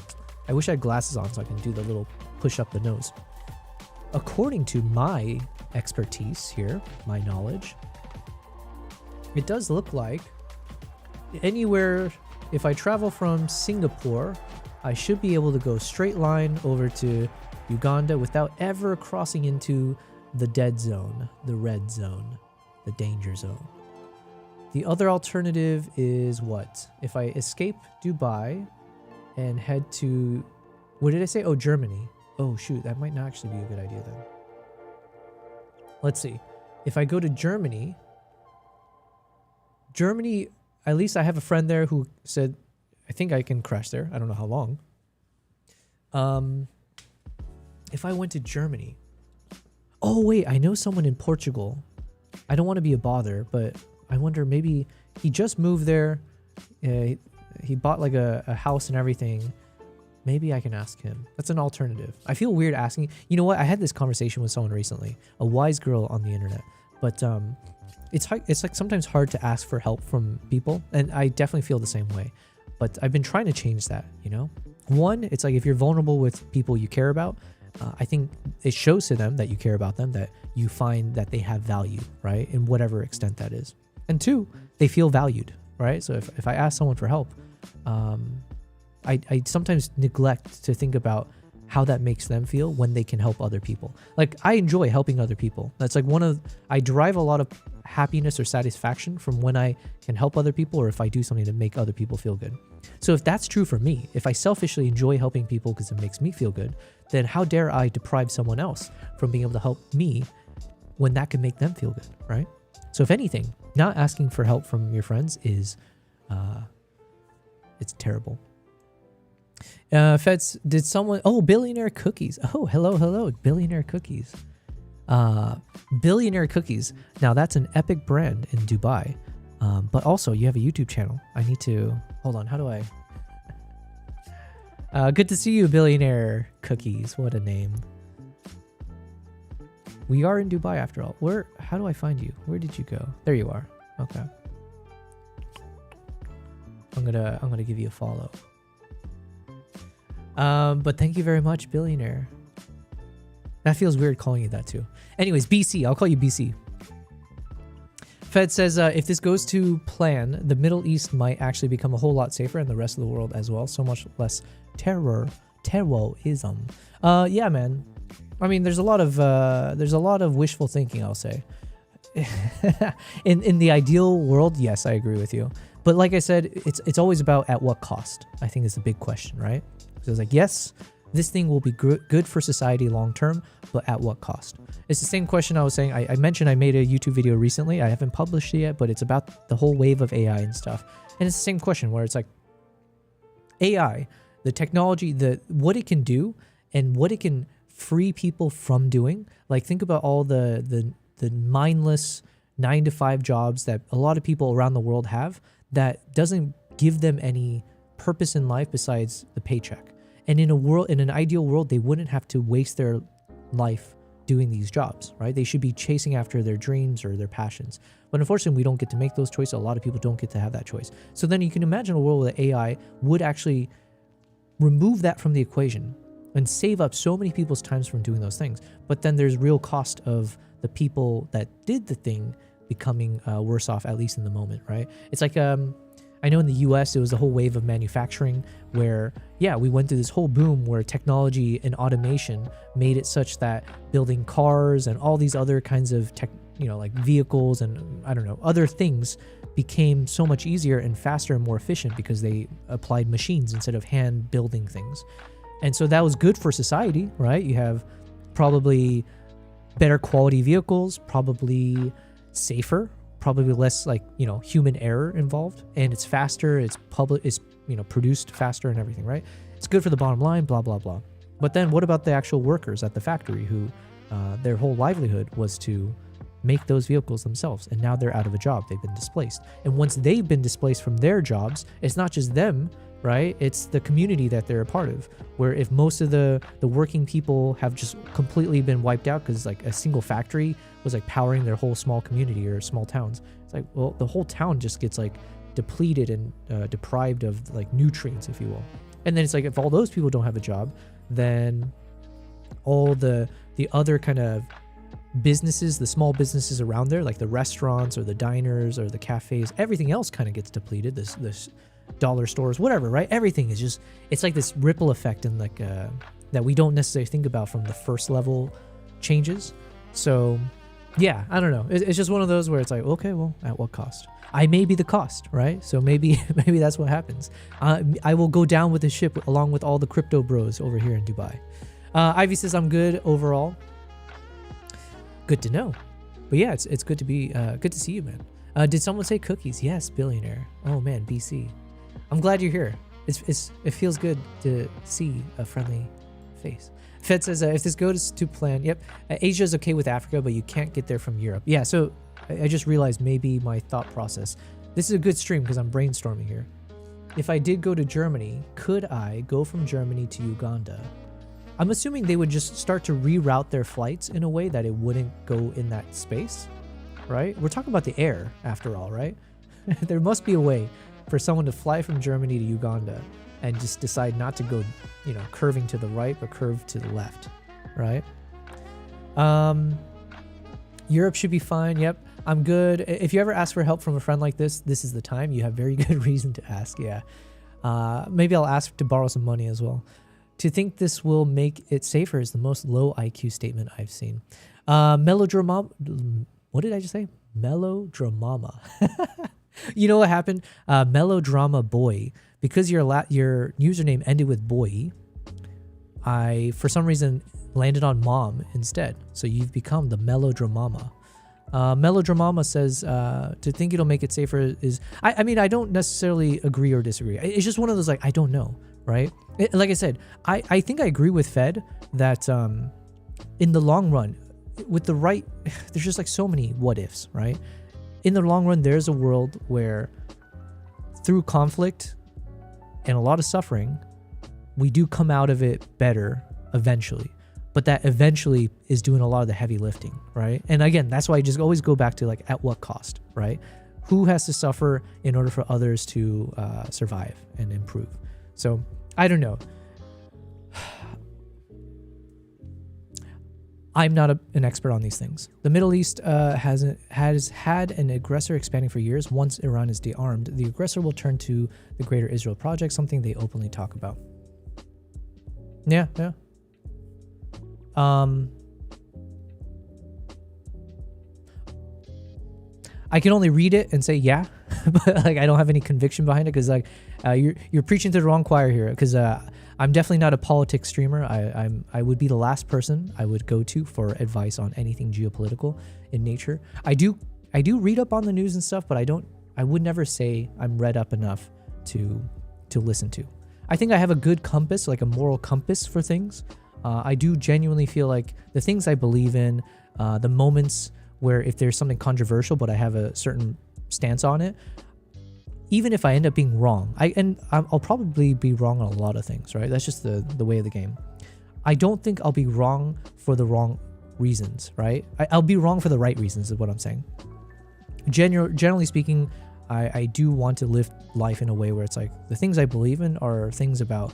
I wish I had glasses on so I can do the little push up the nose. According to my expertise here, my knowledge, it does look like anywhere, if I travel from Singapore, I should be able to go straight line over to Uganda without ever crossing into the dead zone, the red zone, the danger zone. The other alternative is what? If I escape Dubai and head to, what did I say? Oh, Germany. Oh, shoot, that might not actually be a good idea then. Let's see. If I go to Germany, at least I have a friend there who said, I think I can crash there. I don't know how long. If I went to Germany. Oh, wait, I know someone in Portugal. I don't want to be a bother, but I wonder, maybe he just moved there. He bought like a house and everything. Maybe I can ask him. That's an alternative. I feel weird asking. You know what? I had this conversation with someone recently, a wise girl on the internet. But it's like sometimes hard to ask for help from people, and I definitely feel the same way. But I've been trying to change that, you know? One, it's like if you're vulnerable with people you care about, I think it shows to them that you care about them, that you find that they have value, right? In whatever extent that is. And two, they feel valued, right? So if I ask someone for help, I sometimes neglect to think about how that makes them feel when they can help other people. Like, I enjoy helping other people. That's like I derive a lot of happiness or satisfaction from when I can help other people, or if I do something to make other people feel good. So if that's true for me, if I selfishly enjoy helping people because it makes me feel good, then how dare I deprive someone else from being able to help me when that can make them feel good, right? So if anything, not asking for help from your friends is, it's terrible. Feds, did someone... Oh, Billionaire Cookies. Oh, hello, Billionaire Cookies. Billionaire Cookies. Now, that's an epic brand in Dubai. But also, you have a YouTube channel. I need to... Hold on, how do I... good to see you, Billionaire Cookies. What a name. We are in Dubai, after all. How do I find you? Where did you go? There you are. Okay. I'm gonna give you a follow. But thank you very much, Billionaire. That feels weird calling you that too. Anyways, BC. I'll call you BC. Fed says, if this goes to plan, the Middle East might actually become a whole lot safer, and the rest of the world as well. So much less terrorism. Yeah, man. I mean, there's a lot of wishful thinking, I'll say. in the ideal world, yes, I agree with you. But like I said, it's always about at what cost, I think, is the big question, right? So it's like, yes, this thing will be good for society long term, but at what cost? It's the same question I was saying. I mentioned I made a YouTube video recently. I haven't published it yet, but it's about the whole wave of AI and stuff. And it's the same question where it's like, AI, the technology, what it can do and what it can free people from doing. Like, think about all the mindless 9-to-5 jobs that a lot of people around the world have that doesn't give them any purpose in life besides the paycheck. And in an ideal world, they wouldn't have to waste their life doing these jobs, right? They should be chasing after their dreams or their passions. But unfortunately, we don't get to make those choices. A lot of people don't get to have that choice. So then you can imagine a world where AI would actually remove that from the equation and save up so many people's times from doing those things. But then there's real cost of the people that did the thing becoming worse off, at least in the moment, right? It's like, I I know in the US, it was the whole wave of manufacturing where, yeah, we went through this whole boom where technology and automation made it such that building cars and all these other kinds of tech, like vehicles and I don't know, other things became so much easier and faster and more efficient because they applied machines instead of hand building things. And so that was good for society, right? You have probably better quality vehicles, probably safer, probably less human error involved, and it's faster, it's produced faster and everything, right? It's good for the bottom line, blah, blah, blah. But then what about the actual workers at the factory who their whole livelihood was to make those vehicles themselves, and now they're out of a job, they've been displaced. And once they've been displaced from their jobs, it's not just them, right? It's the community that they're a part of, where if most of the working people have just completely been wiped out because like a single factory was like powering their whole small community or small towns, it's like, well, the whole town just gets like depleted and deprived of like nutrients, if you will. And then it's like, if all those people don't have a job, then all the other kind of businesses, the small businesses around there, like the restaurants or the diners or the cafes, everything else kind of gets depleted. This dollar stores, whatever, right? Everything is just, it's like this ripple effect and like that we don't necessarily think about from the first level changes. So yeah, I don't know. It's just one of those where it's like, okay, well, at what cost? I may be the cost, right? So maybe that's what happens. I will go down with the ship along with all the crypto bros over here in Dubai. Ivy says I'm good overall. Good to know. But yeah, it's good to be good to see you, man. Did someone say cookies? Yes, billionaire. Oh man, BC. I'm glad you're here. It feels good to see a friendly face. Fed says if this goes to plan, yep. Asia is okay with Africa, but you can't get there from Europe. Yeah, so I just realized maybe my thought process. This is a good stream because I'm brainstorming here. If I did go to Germany, could I go from Germany to Uganda? I'm assuming they would just start to reroute their flights in a way that it wouldn't go in that space, right? We're talking about the air after all, right? There must be a way for someone to fly from Germany to Uganda and just decide not to go, curving to the right, but curve to the left, right? Europe should be fine. Yep, I'm good. If you ever ask for help from a friend like this is the time. You have very good reason to ask, yeah. Maybe I'll ask to borrow some money as well. To think this will make it safer is the most low IQ statement I've seen. Melodrama. What did I just say? Melodramama. You know what happened? Melodrama boy. Because your username ended with boy, I, for some reason, landed on mom instead. So you've become the Melodramama. Melodramama says, to think it'll make it safer is... I mean, I don't necessarily agree or disagree. It's just one of those, like, I don't know, right? Like I said, I think I agree with Fed that in the long run, with the right... There's just like so many what ifs, right? In the long run, there's a world where through conflict and a lot of suffering, we do come out of it better eventually. But that eventually is doing a lot of the heavy lifting, right? And again, that's why I just always go back to like, at what cost, right? Who has to suffer in order for others to survive and improve? So I don't know. I'm not an expert on these things. The Middle East has had an aggressor expanding for years. Once Iran is de-armed, the aggressor will turn to the Greater Israel Project, something they openly talk about. Yeah. I can only read it and say yeah, but like I don't have any conviction behind it because like you're preaching to the wrong choir here. Because I'm definitely not a politics streamer. I would be the last person I would go to for advice on anything geopolitical in nature. I do read up on the news and stuff, but I would never say I'm read up enough to listen to. I think I have a good compass, like a moral compass for things. I do genuinely feel like the things I believe in, the moments where if there's something controversial, but I have a certain stance on it, even if I end up being wrong, I'll probably be wrong on a lot of things, right? That's just the way of the game. I don't think I'll be wrong for the wrong reasons, right? I'll be wrong for the right reasons is what I'm saying. Generally speaking, I do want to live life in a way where it's like the things I believe in are things about,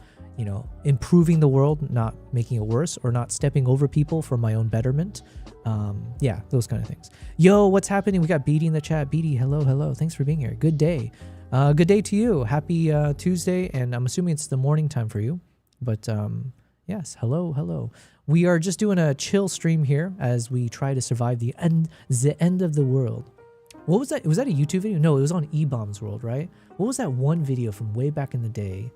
improving the world, not making it worse, or not stepping over people for my own betterment. Yeah, those kind of things. Yo, what's happening? We got Beatty in the chat. Beatty, hello. Thanks for being here. Good day. Good day to you. Happy Tuesday, and I'm assuming it's the morning time for you. But yes, hello. We are just doing a chill stream here as we try to survive the end of the world. What was that? Was that a YouTube video? No, it was on E-Bombs World, right? What was that one video from way back in the day?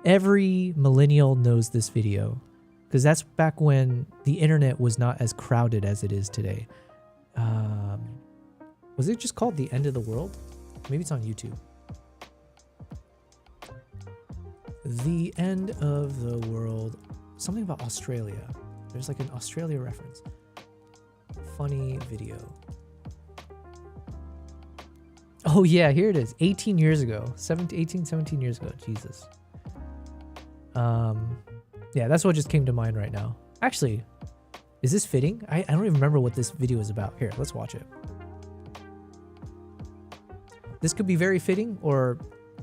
Every millennial knows this video because that's back when the internet was not as crowded as it is today. Was it just called The End of the World? Maybe it's on YouTube. The End of the World. Something about Australia. There's like an Australia reference. Funny video. Oh yeah, here it is. 18 years ago. 17 years ago. Jesus. Yeah, that's what just came to mind right now. Actually, is this fitting? I don't even remember what this video is about. Here, let's watch it. This could be very fitting or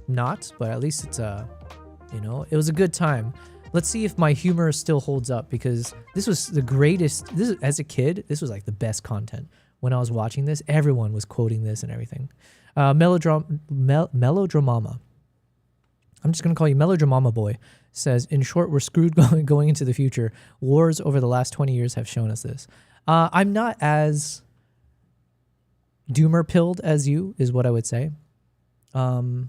not, but at least it's you know, it was a good time. Let's see if my humor still holds up because this was the greatest. This as a kid, this was like the best content. When I was watching this, everyone was quoting this and everything. Melodramama. I'm just gonna call you Melodramama Boy. Says, in short, we're screwed going into the future. Wars over the last 20 years have shown us this. I'm not as doomer pilled as you, is what I would say. I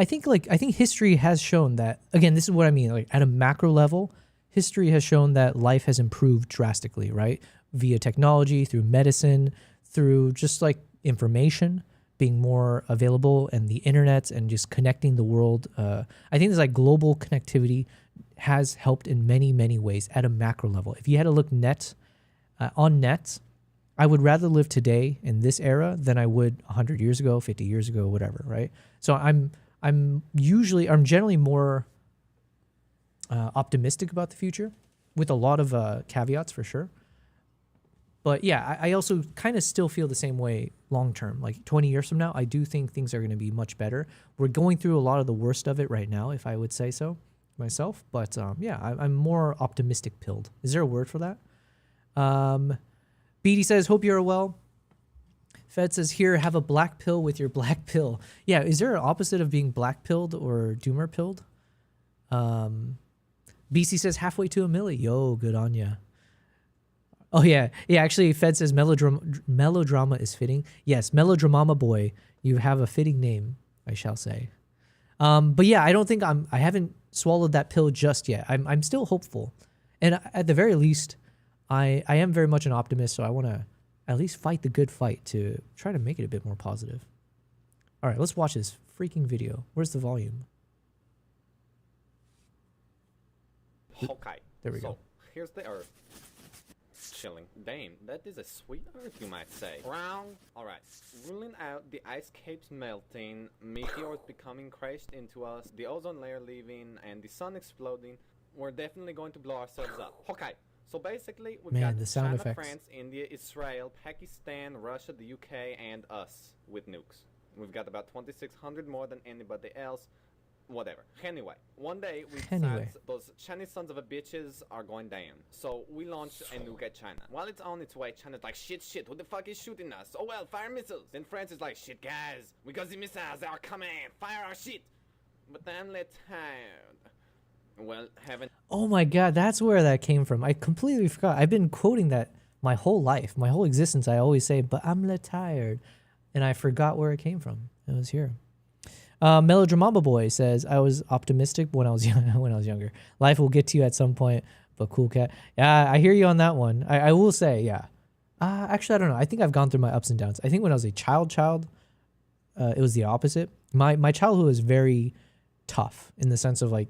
think history has shown that, again, this is what I mean, like at a macro level, history has shown that life has improved drastically, right? Via technology, through medicine, through just like information being more available and the internet and just connecting the world. I think there's like global connectivity has helped in many, many ways at a macro level. If you had to look on net, I would rather live today in this era than I would 100 years ago, 50 years ago, whatever, right? So I'm generally more optimistic about the future with a lot of caveats for sure. But yeah, I also kind of still feel the same way long term. Like 20 years from now, I do think things are going to be much better. We're going through a lot of the worst of it right now, if I would say so myself. But yeah, I'm more optimistic pilled. Is there a word for that? Beatty says, hope you're well. Fed says, here, have a black pill with your black pill. Yeah, is there an opposite of being black pilled or doomer pilled? BC says, halfway to a milli. Yo, good on ya. Oh, yeah. Yeah, actually, Fed says melodrama is fitting. Yes, Melodramama Boy, you have a fitting name, I shall say. But yeah, I don't think I haven't swallowed that pill just yet. I'm still hopeful. And at the very least, I am very much an optimist, so I want to at least fight the good fight to try to make it a bit more positive. All right, let's watch this freaking video. Where's the volume? Okay. There we go. Here's the Earth. Chilling. Damn, that is a sweet Earth, you might say. Wrong. Alright. Ruling out the ice caps melting, meteors becoming crashed into us, the ozone layer leaving, and the sun exploding, we're definitely going to blow ourselves up. Okay. So basically, we've got the sound China, effects. France, India, Israel, Pakistan, Russia, the UK, and us with nukes. We've got about 2,600 more than anybody else. Whatever. Anyway, one day we decided those Chinese sons of a bitches are going down. So we launched a nuke at China. While it's on its way, China's like, shit, who the fuck is shooting us? Oh well, fire missiles. Then France is like, shit guys, we got the missiles, they are coming, fire our shit. But then let's tired. Well, haven't. Oh my god, that's where that came from. I completely forgot. I've been quoting that my whole life, my whole existence. I always say, but I'm tired. And I forgot where it came from. It was here. Melodramama Boy says, I was optimistic when I was younger. Life will get to you at some point, but cool cat. Yeah, I hear you on that one. I will say, yeah. Actually, I don't know. I think I've gone through my ups and downs. I think when I was a child, it was the opposite. My childhood was very tough in the sense of like,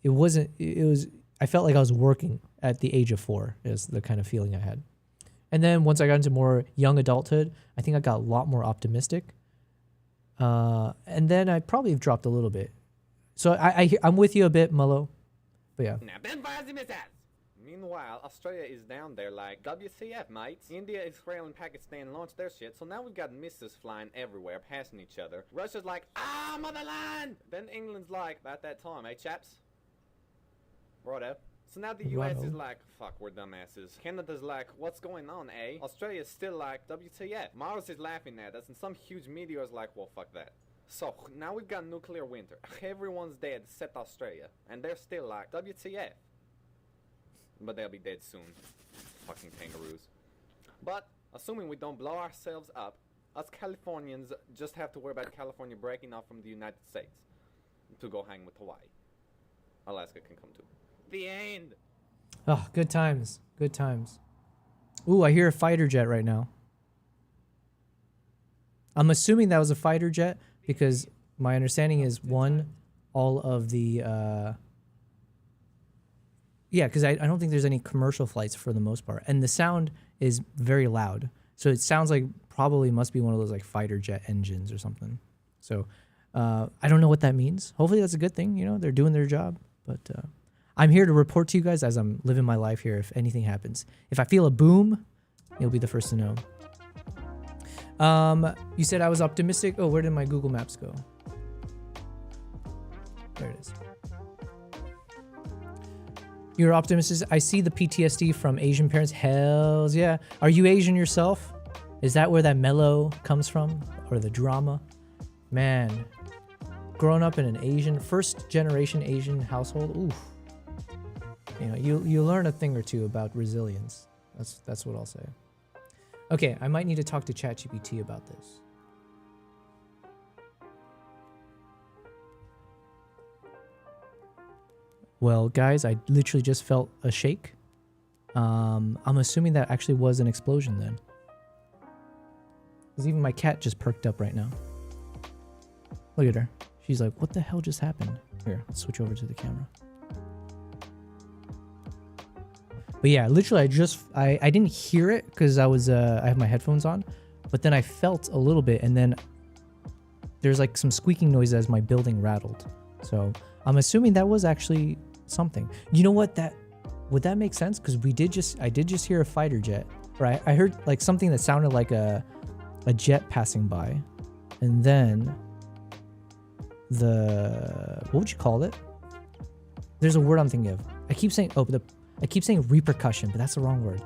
I felt like I was working at the age of 4 is the kind of feeling I had. And then once I got into more young adulthood, I think I got a lot more optimistic. And then I probably have dropped a little bit. So I'm with you a bit, Mullo. But yeah. Now then fire the missiles! Meanwhile, Australia is down there like, WCF, mates. India, Israel, and Pakistan launched their shit, so now we've got missiles flying everywhere, passing each other. Russia's like, motherland! Then England's like, about that time, eh, chaps? Righto. So now the US is like, fuck, we're dumbasses. Canada's like, what's going on, eh? Australia's still like, WTF. Mars is laughing at us, and some huge meteor is like, well, fuck that. So now we've got nuclear winter. Everyone's dead except Australia, and they're still like, WTF. But they'll be dead soon. Fucking kangaroos. But assuming we don't blow ourselves up, us Californians just have to worry about California breaking off from the United States to go hang with Hawaii. Alaska can come too. The end. Oh, good times. Good times. Ooh, I hear a fighter jet right now. I'm assuming that was a fighter jet because my understanding is all of the yeah, because I don't think there's any commercial flights for the most part, and the sound is very loud, so it sounds like probably must be one of those like fighter jet engines or something. So I don't know what that means. Hopefully that's a good thing. You know, they're doing their job, but I'm here to report to you guys as I'm living my life here. If anything happens, if I feel a boom, you'll be the first to know. You said I was optimistic. Oh, where did my Google Maps go? There it is. You're optimistic. I see the PTSD from Asian parents. Hells yeah. Are you Asian yourself? Is that where that mellow comes from? Or the drama? Man, growing up in an Asian, first generation Asian household, oof. You know, you learn a thing or two about resilience. That's what I'll say. Okay, I might need to talk to ChatGPT about this. Well, guys, I literally just felt a shake. I'm assuming that actually was an explosion then. Because even my cat just perked up right now. Look at her. She's like, what the hell just happened? Here, let's switch over to the camera. But yeah, literally I didn't hear it because I have my headphones on, but then I felt a little bit, and then there's like some squeaking noise as my building rattled. So I'm assuming that was actually something. You know what? Would that make sense? Because I did just hear a fighter jet, right? I heard like something that sounded like a jet passing by, and then what would you call it? There's a word I'm thinking of. I keep saying repercussion, but that's the wrong word.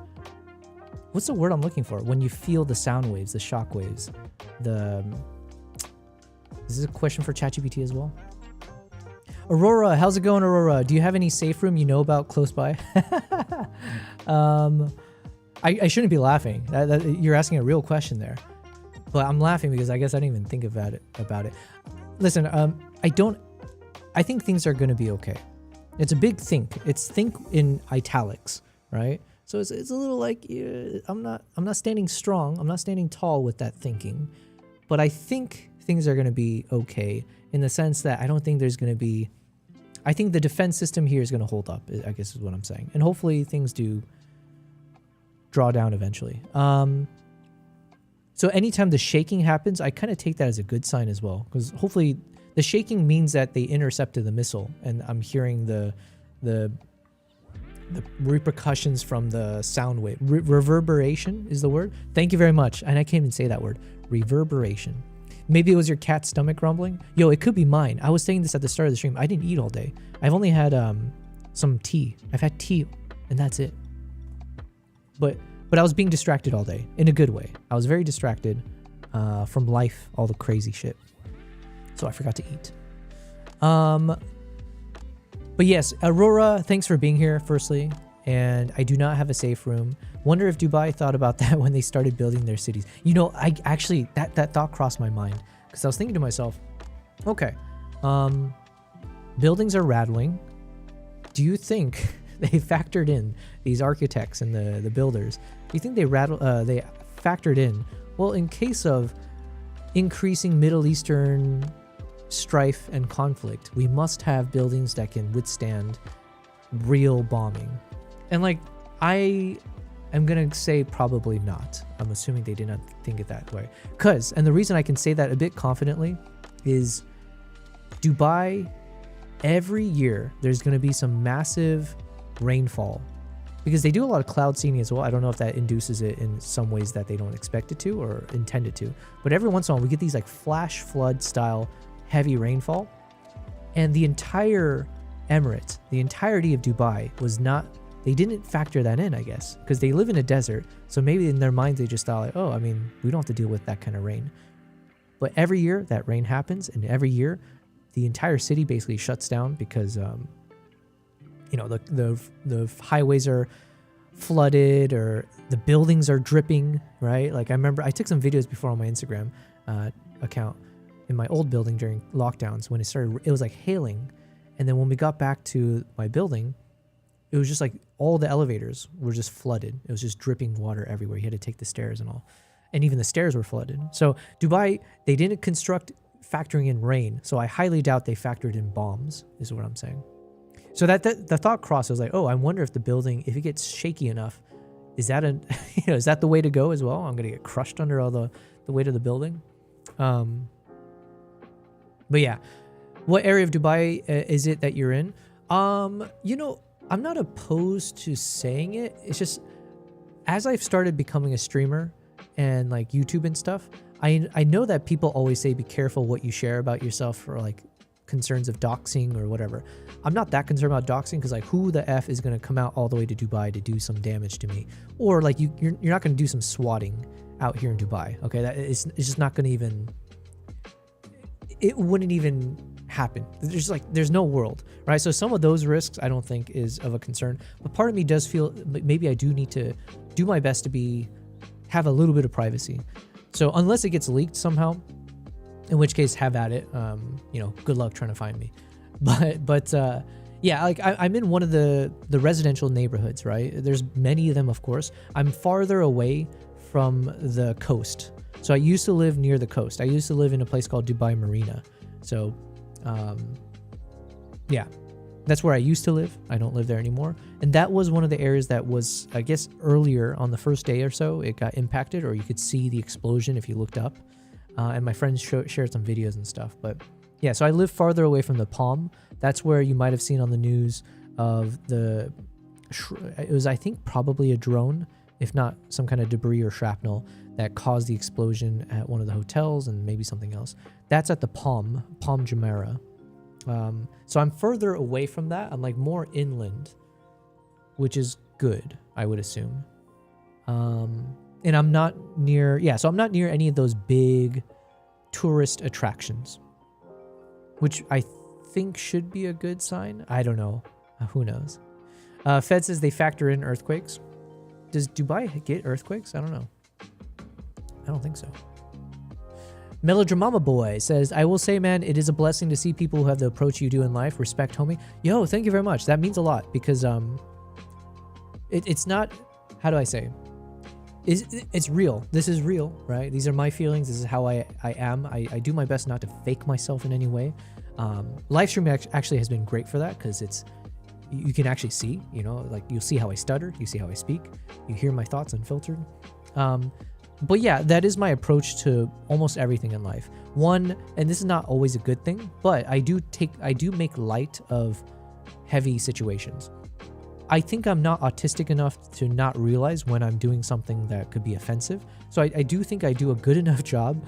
What's the word I'm looking for? When you feel the sound waves, the shock waves, is this a question for ChatGPT as well? Aurora, how's it going, Aurora? Do you have any safe room you know about close by? I shouldn't be laughing. You're asking a real question there. But I'm laughing because I guess I didn't even think about it. Listen, I think things are going to be okay. It's a big think. It's think in italics, right? So it's a little like I'm not standing strong. I'm not standing tall with that thinking. But I think things are going to be okay in the sense that I don't think there's going to be... I think the defense system here is going to hold up, I guess is what I'm saying. And hopefully things do draw down eventually. So anytime the shaking happens, I kind of take that as a good sign as well. Because hopefully the shaking means that they intercepted the missile. And I'm hearing the repercussions from the sound wave. Reverberation is the word. Thank you very much. And I can't even say that word. Reverberation. Maybe it was your cat's stomach rumbling. Yo, it could be mine. I was saying this at the start of the stream. I didn't eat all day. I've only had some tea. I've had tea, and that's it. But I was being distracted all day in a good way. I was very distracted from life, all the crazy shit. So I forgot to eat. But yes, Aurora, thanks for being here, firstly. And I do not have a safe room. Wonder if Dubai thought about that when they started building their cities. You know, I actually, that thought crossed my mind. Because I was thinking to myself, okay, buildings are rattling. Do you think they factored in, these architects and the builders, do you think they factored in, well, in case of increasing Middle Eastern strife and conflict, we must have buildings that can withstand real bombing? And like, I am going to say probably not. I'm assuming they did not think it that way. And the reason I can say that a bit confidently is Dubai, every year, there's going to be some massive rainfall. Because they do a lot of cloud seeding as well. I don't know if that induces it in some ways that they don't expect it to or intend it to. But every once in a while, we get these like flash flood style heavy rainfall. And the entire Emirates, the entirety of Dubai was not, they didn't factor that in, I guess, because they live in a desert. So maybe in their minds, they just thought like, oh, I mean, we don't have to deal with that kind of rain. But every year that rain happens, and every year the entire city basically shuts down because, you know, the highways are flooded or the buildings are dripping, right? Like I remember I took some videos before on my Instagram account in my old building during lockdowns when it was like hailing. And then when we got back to my building, it was just like all the elevators were just flooded. It was just dripping water everywhere. You had to take the stairs and all. And even the stairs were flooded. So Dubai, they didn't construct factoring in rain. So I highly doubt they factored in bombs, is what I'm saying. So that the thought crossed. I was like, oh, I wonder if the building, if it gets shaky enough, is that is that the way to go as well? I'm gonna get crushed under all the weight of the building. But yeah, what area of Dubai is it that you're in? You know, I'm not opposed to saying it. It's just as I've started becoming a streamer and like YouTube and stuff, I know that people always say be careful what you share about yourself for like concerns of doxing or whatever. I'm not that concerned about doxing because like who the F is going to come out all the way to Dubai to do some damage to me? Or like you're not going to do some swatting out here in Dubai. Okay, that it's just not going to even, it wouldn't even happen. There's no world, right? So some of those risks I don't think is of a concern, but part of me does feel maybe I do need to do my best to have a little bit of privacy. So unless it gets leaked somehow, in which case have at it, you know, good luck trying to find me. But yeah, like I'm in one of the residential neighborhoods, right? There's many of them, of course. I'm farther away from the coast. So I used to live near the coast. I used to live in a place called Dubai Marina. So yeah, that's where I used to live. I don't live there anymore. And that was one of the areas that was, I guess, earlier on the first day or so, it got impacted, or you could see the explosion if you looked up. And my friends shared some videos and stuff. But yeah, so I live farther away from the Palm. That's where you might have seen on the news of it was, I think, probably a drone, if not some kind of debris or shrapnel that caused the explosion at one of the hotels and maybe something else. That's at the Palm Jumeirah. So I'm further away from that. I'm like more inland, which is good, I would assume. And I'm not near, so I'm not near any of those big tourist attractions, which I think should be a good sign. I don't know. Who knows? Fed says they factor in earthquakes. Does Dubai get earthquakes? I don't know. I don't think so. Melodramama Boy says, I will say, man, it is a blessing to see people who have the approach you do in life. Respect, homie. Yo, thank you very much. That means a lot because it's not, how do I say? It's real. This is real, right? These are my feelings. This is how I am. I do my best not to fake myself in any way. Livestream actually has been great for that because you can actually see, you know, like you'll see how I stutter, you see how I speak, you hear my thoughts unfiltered. But yeah, that is my approach to almost everything in life. One, and this is not always a good thing, but I do make light of heavy situations. I think I'm not autistic enough to not realize when I'm doing something that could be offensive. So I do think I do a good enough job,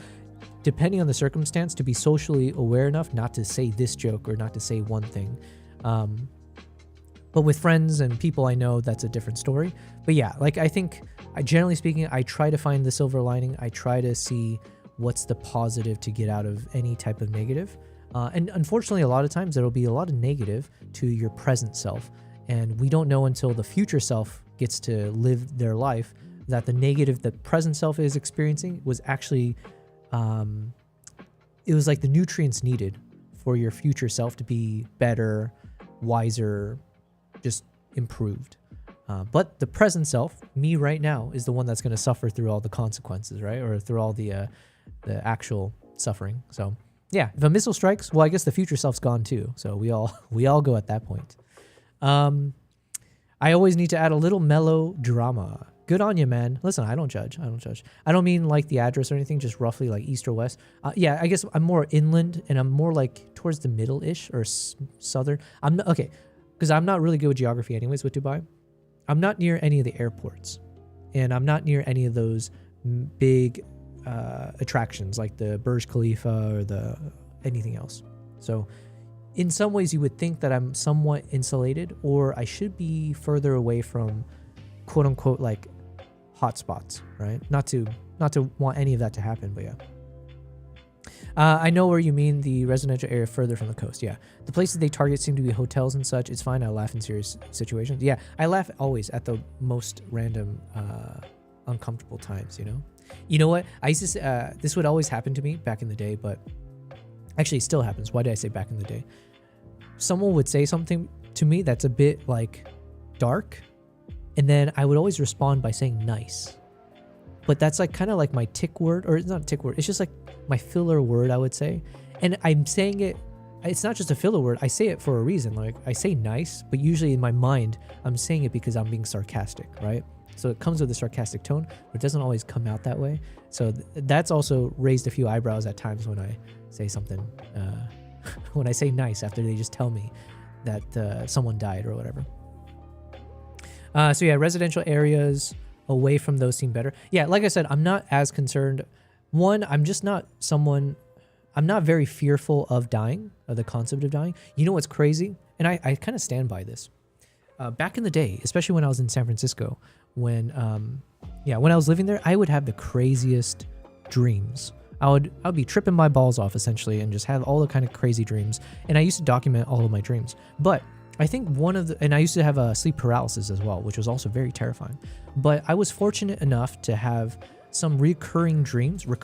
depending on the circumstance, to be socially aware enough not to say this joke or not to say one thing. But with friends and people I know, that's a different story. But yeah, like I think, generally speaking, I try to find the silver lining. I try to see what's the positive to get out of any type of negative. And unfortunately, a lot of times there'll be a lot of negative to your present self. And we don't know until the future self gets to live their life that the negative that present self is experiencing was actually, it was like the nutrients needed for your future self to be better, wiser, just improved. But the present self, me right now, is the one that's going to suffer through all the consequences, right? Or through all the actual suffering. So yeah, if a missile strikes, well, I guess the future self's gone too. So we all go at that point. I always need to add a little melodrama. Good on you, man. Listen, I don't judge. I don't mean like the address or anything, just roughly like east or west. Yeah, I guess I'm more inland and I'm more like towards the middle-ish or southern. Okay, because I'm not really good with geography anyways with Dubai. I'm not near any of the airports and I'm not near any of those big attractions like the Burj Khalifa or anything else. So in some ways you would think that I'm somewhat insulated, or I should be further away from quote unquote like hotspots, right? Not to want any of that to happen, but yeah. I know where you mean, the residential area further from the coast. Yeah, the places they target seem to be hotels and such. It's fine. I laugh in serious situations. Yeah, I laugh always at the most random, uncomfortable times. You know what? I used to. This would always happen to me back in the day, but actually, it still happens. Why did I say back in the day? Someone would say something to me that's a bit like dark, and then I would always respond by saying nice. But that's like kind of like my tick word, or it's not a tick word. It's just like my filler word, I would say. And I'm saying it, it's not just a filler word. I say it for a reason. Like I say nice, but usually in my mind, I'm saying it because I'm being sarcastic, right? So it comes with a sarcastic tone, but it doesn't always come out that way. So that's also raised a few eyebrows at times when I say something, when I say nice after they just tell me that someone died or whatever. So yeah, residential areas away from those seem better. Yeah, like I said, I'm not as concerned. One, I'm not very fearful of dying, of the concept of dying. You know what's crazy? And I kind of stand by this. Back in the day, especially when I was in San Francisco, when I was living there, I would have the craziest dreams. I would be tripping my balls off essentially and just have all the kind of crazy dreams. And I used to document all of my dreams. But I think and I used to have sleep paralysis as well, which was also very terrifying. But I was fortunate enough to have some recurring dreams where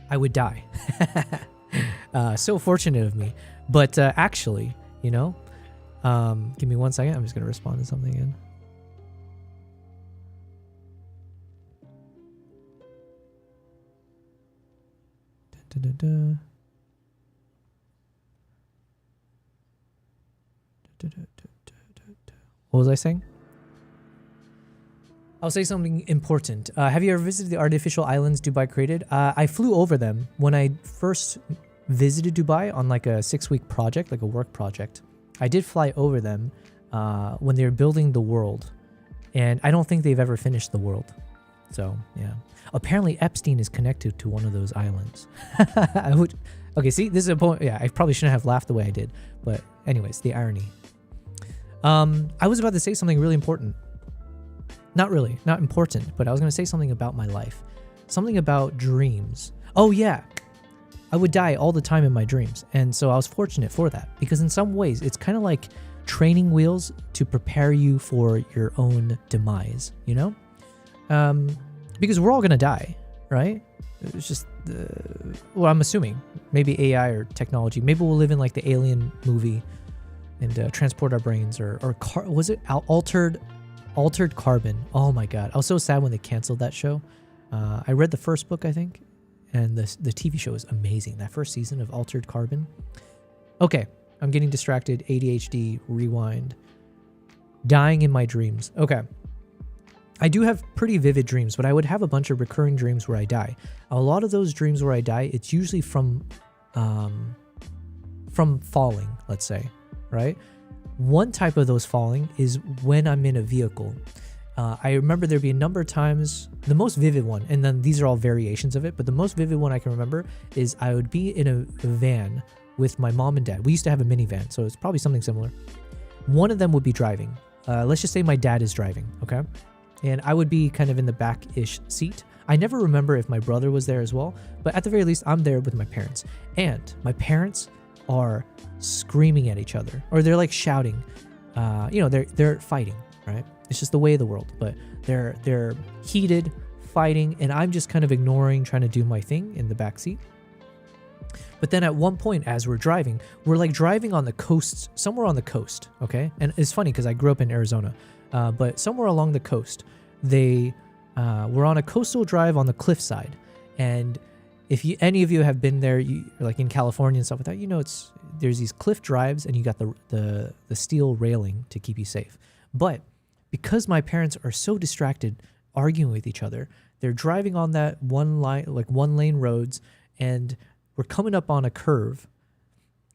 I would die. So fortunate of me. But actually, give me 1 second. I'm just going to respond to something again. What was I saying? I'll say something important. Have you ever visited the artificial islands Dubai created? I flew over them when I first visited Dubai on like a 6-week project, like a work project. I did fly over them when they were building the world, and I don't think they've ever finished the world. So yeah, apparently Epstein is connected to one of those islands. Okay, see, this is a point. Yeah, I probably shouldn't have laughed the way I did, but anyways, the irony. I was about to say something really important. Not really, not important, but I was going to say something about my life. Something about dreams. Oh yeah, I would die all the time in my dreams. And so I was fortunate for that, because in some ways it's kind of like training wheels to prepare you for your own demise, because we're all going to die, right? It's just, well, I'm assuming maybe AI or technology, maybe we'll live in like the Alien movie and transport our brains, was it Altered Carbon? Oh my god, I was so sad when they canceled that show. I read the first book, I think, and the TV show is amazing. That first season of Altered Carbon. Okay, I'm getting distracted. ADHD, rewind. Dying in my dreams. Okay. I do have pretty vivid dreams, but I would have a bunch of recurring dreams where I die. A lot of those dreams where I die, it's usually from falling, let's say, right? One type of those falling is when I'm in a vehicle. I remember there'd be a number of times, the most vivid one, and then these are all variations of it, but the most vivid one I can remember is I would be in a van with my mom and dad. We used to have a minivan, so it's probably something similar. One of them would be driving. Let's just say my dad is driving, okay? And I would be kind of in the back-ish seat. I never remember if my brother was there as well, but at the very least, I'm there with my parents. And my parents are screaming at each other, or they're like shouting. They're fighting, right? It's just the way of the world, but they're heated, fighting, and I'm just kind of ignoring, trying to do my thing in the back seat. But then at one point, as we're driving, we're like driving on the coast, somewhere on the coast, okay? And it's funny because I grew up in Arizona, but somewhere along the coast, they were on a coastal drive on the cliffside. And if any of you have been there, like in California and stuff like that, there's these cliff drives, and you got the steel railing to keep you safe. But because my parents are so distracted arguing with each other, they're driving on that one lane roads, and we're coming up on a curve,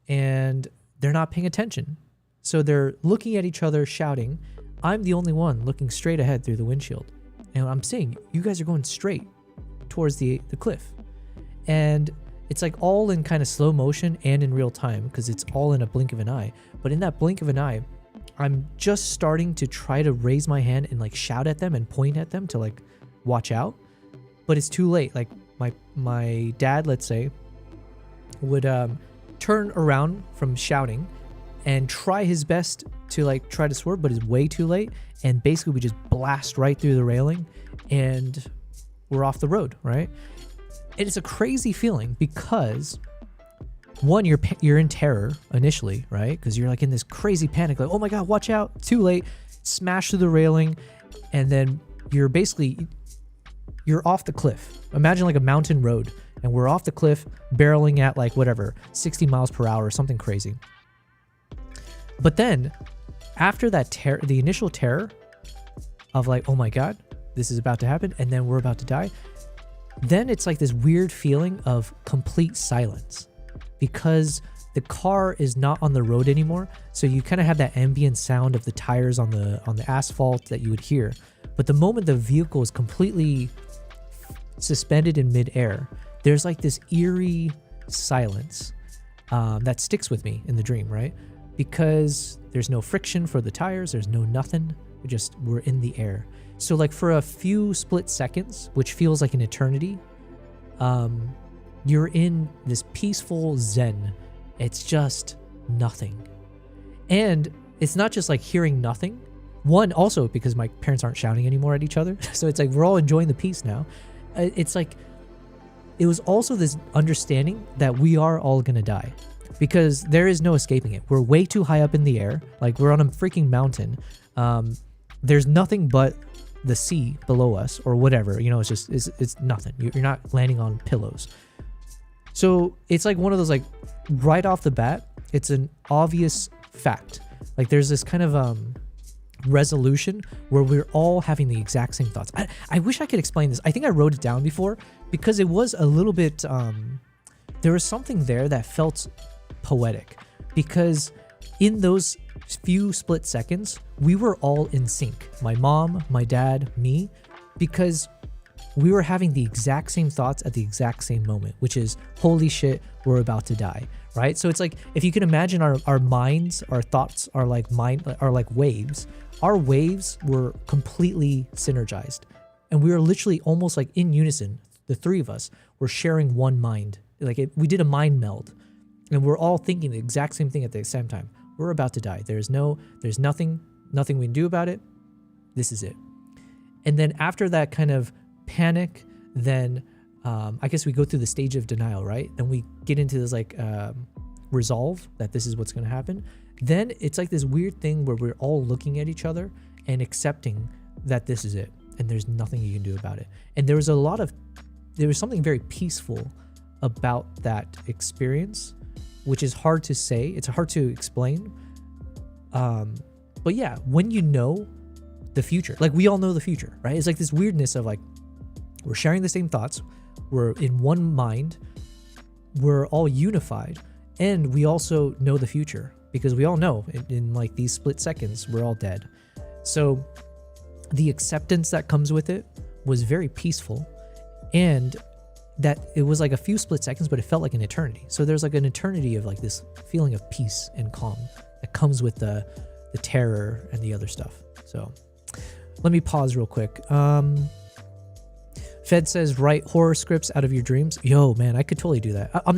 and they're not paying attention. So they're looking at each other, shouting. I'm the only one looking straight ahead through the windshield. And I'm saying, you guys are going straight towards the cliff. And it's like all in kind of slow motion and in real time because it's all in a blink of an eye. But in that blink of an eye, I'm just starting to try to raise my hand and like shout at them and point at them to like watch out. But it's too late. Like my dad, let's say, would turn around from shouting and try his best to like try to swerve, but it's way too late. And basically we just blast right through the railing and we're off the road, right? And it's a crazy feeling because one, you're in terror initially, right? Because you're like in this crazy panic, like, oh my God, watch out, too late, smash through the railing. And then you're off the cliff. Imagine like a mountain road and we're off the cliff barreling at like whatever, 60 miles per hour or something crazy. But then after that the initial terror of like, oh my God, this is about to happen and then we're about to die. Then it's like this weird feeling of complete silence because the car is not on the road anymore. So you kind of have that ambient sound of the tires on the asphalt that you would hear. But the moment the vehicle is completely suspended in midair, there's like this eerie silence that sticks with me in the dream, right? Because there's no friction for the tires, there's no nothing. We're in the air. So like for a few split seconds, which feels like an eternity, you're in this peaceful zen. It's just nothing. And it's not just like hearing nothing. One, also because my parents aren't shouting anymore at each other. So it's like we're all enjoying the peace now. It's like, it was also this understanding that we are all gonna die because there is no escaping it. We're way too high up in the air. Like we're on a freaking mountain. There's nothing but the sea below us or whatever, it's nothing. You're not landing on pillows. So it's like one of those, like right off the bat, it's an obvious fact. Like there's this kind of resolution where we're all having the exact same thoughts. I wish I could explain this. I think I wrote it down before because it was a little bit, there was something there that felt poetic because in those few split seconds, we were all in sync. My mom, my dad, me, because we were having the exact same thoughts at the exact same moment, which is, holy shit, we're about to die, right? So it's like, if you can imagine our minds, our thoughts are like waves. Our waves were completely synergized. And we were literally almost like in unison. The three of us were sharing one mind. We did a mind meld. And we're all thinking the exact same thing at the same time. We're about to die. There's nothing we can do about it. This is it. And then after that kind of panic, then I guess we go through the stage of denial, right? Then we get into this resolve that this is what's going to happen. Then it's like this weird thing where we're all looking at each other and accepting that this is it. And there's nothing you can do about it. And there was something very peaceful about that experience, which is hard to say. It's hard to explain. But yeah, when you know the future, like we all know the future, right? It's like this weirdness of like, we're sharing the same thoughts. We're in one mind. We're all unified. And we also know the future because we all know in like these split seconds, we're all dead. So the acceptance that comes with it was very peaceful, and that it was like a few split seconds, but it felt like an eternity. So there's like an eternity of like this feeling of peace and calm that comes with the terror and the other stuff. So let me pause real quick. Fed says, write horror scripts out of your dreams. Yo, man, I could totally do that. I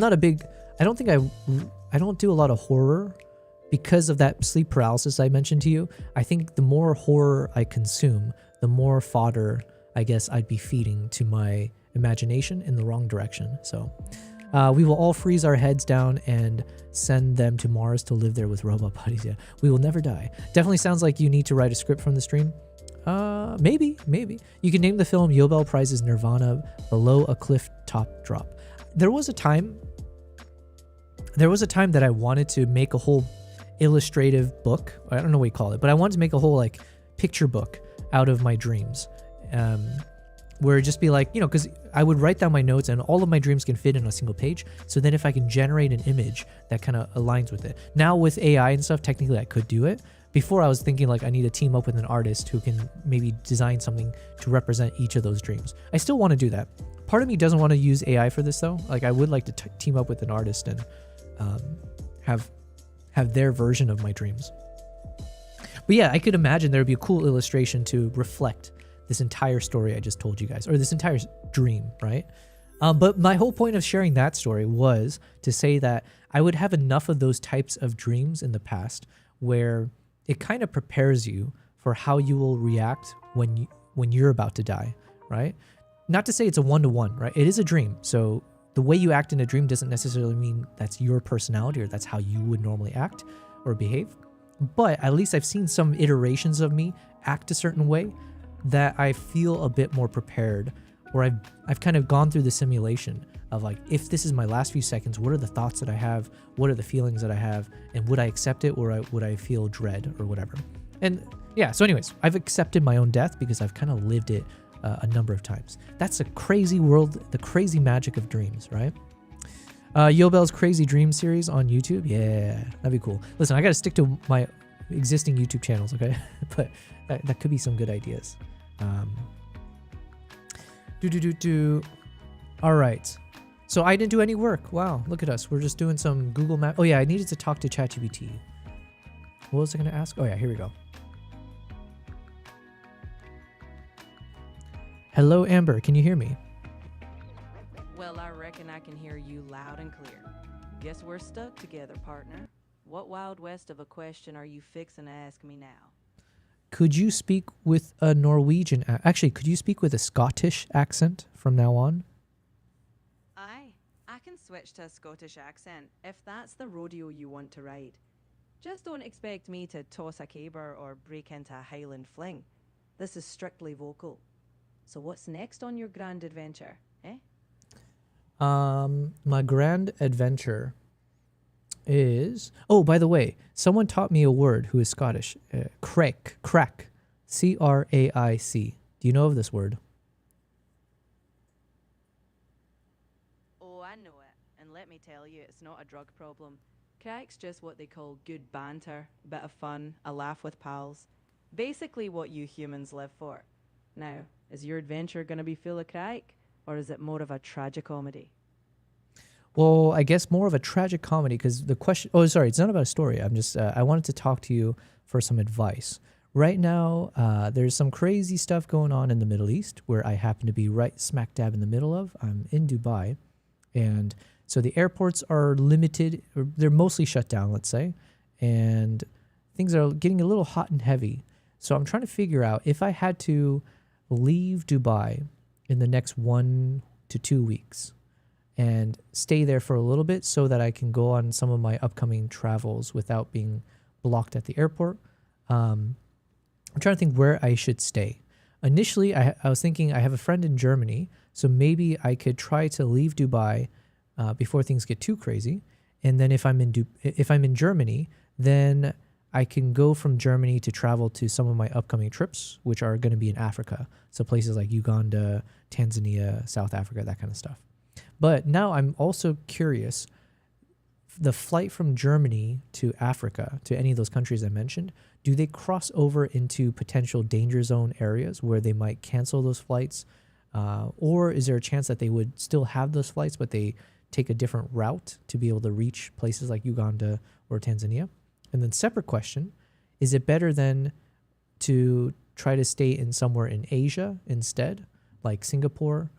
don't do a lot of horror because of that sleep paralysis I mentioned to you. I think the more horror I consume, the more fodder I guess I'd be feeding to my imagination in the wrong direction. So we will all freeze our heads down and send them to Mars to live there with robot buddies. Yeah, we will never die. Definitely sounds like you need to write a script from the stream. Maybe. You can name the film Yobel Prizes Nirvana Below a Cliff Top Drop. There was a time that I wanted to make a whole illustrative book. I don't know what you call it, but I wanted to make a whole like picture book out of my dreams. Where it'd just be like, because I would write down my notes and all of my dreams can fit in a single page. So then if I can generate an image that kind of aligns with it. Now with AI and stuff, technically I could do it, before I was thinking like I need to team up with an artist who can maybe design something to represent each of those dreams. I still want to do that. Part of me doesn't want to use AI for this though. Like I would like to team up with an artist and have their version of my dreams. But yeah, I could imagine there would be a cool illustration to reflect this entire story I just told you guys, or this entire dream, right? But my whole point of sharing that story was to say that I would have enough of those types of dreams in the past where it kind of prepares you for how you will react when you're about to die, right? Not to say it's a one-to-one, right? It is a dream. So the way you act in a dream doesn't necessarily mean that's your personality or that's how you would normally act or behave. But at least I've seen some iterations of me act a certain way that I feel a bit more prepared, or I've kind of gone through the simulation of like, if this is my last few seconds, what are the thoughts that I have? What are the feelings that I have? And would I accept it, or would I feel dread or whatever? And yeah, so anyways, I've accepted my own death because I've kind of lived it a number of times. That's a crazy world, the crazy magic of dreams, right? Yobel's Crazy Dream series on YouTube. Yeah, that'd be cool. Listen, I got to stick to my existing YouTube channels, okay? But that could be some good ideas. All right. So I didn't do any work. Wow, look at us. We're just doing some Google Map. Oh yeah, I needed to talk to ChatGPT. What was I going to ask? Oh yeah, here we go. Hello, Amber. Can you hear me? Well, I reckon I can hear you loud and clear. Guess we're stuck together, partner. What Wild West of a question are you fixing to ask me now? Could you speak with a Norwegian... Actually, could you speak with a Scottish accent from now on? Aye, I can switch to a Scottish accent if that's the rodeo you want to ride. Just don't expect me to toss a caber or break into a Highland fling. This is strictly vocal. So what's next on your grand adventure, eh? My grand adventure is... Oh, by the way, someone taught me a word who is Scottish. Craic. C-R-A-I-C. Do you know of this word? Oh, I know it. And let me tell you, it's not a drug problem. Crack's just what they call good banter, a bit of fun, a laugh with pals. Basically what you humans live for. Now, is your adventure going to be full of crack, or is it more of a tragicomedy? Well, I guess more of a tragic comedy, because the question... Oh, sorry, it's not about a story. I'm just... I wanted to talk to you for some advice. Right now, there's some crazy stuff going on in the Middle East, where I happen to be right smack dab in the middle of. I'm in Dubai, and so the airports are limited. Or they're mostly shut down, let's say, and things are getting a little hot and heavy. So I'm trying to figure out if I had to leave Dubai in the next 1 to 2 weeks and stay there for a little bit so that I can go on some of my upcoming travels without being blocked at the airport. I'm trying to think where I should stay. Initially, I was thinking I have a friend in Germany, so maybe I could try to leave Dubai before things get too crazy. And then if I'm in Germany, then I can go from Germany to travel to some of my upcoming trips, which are going to be in Africa. So places like Uganda, Tanzania, South Africa, that kind of stuff. But now I'm also curious, the flight from Germany to Africa, to any of those countries I mentioned, do they cross over into potential danger zone areas where they might cancel those flights? Or is there a chance that they would still have those flights, but they take a different route to be able to reach places like Uganda or Tanzania? And then separate question, is it better then to try to stay in somewhere in Asia instead, like Singapore,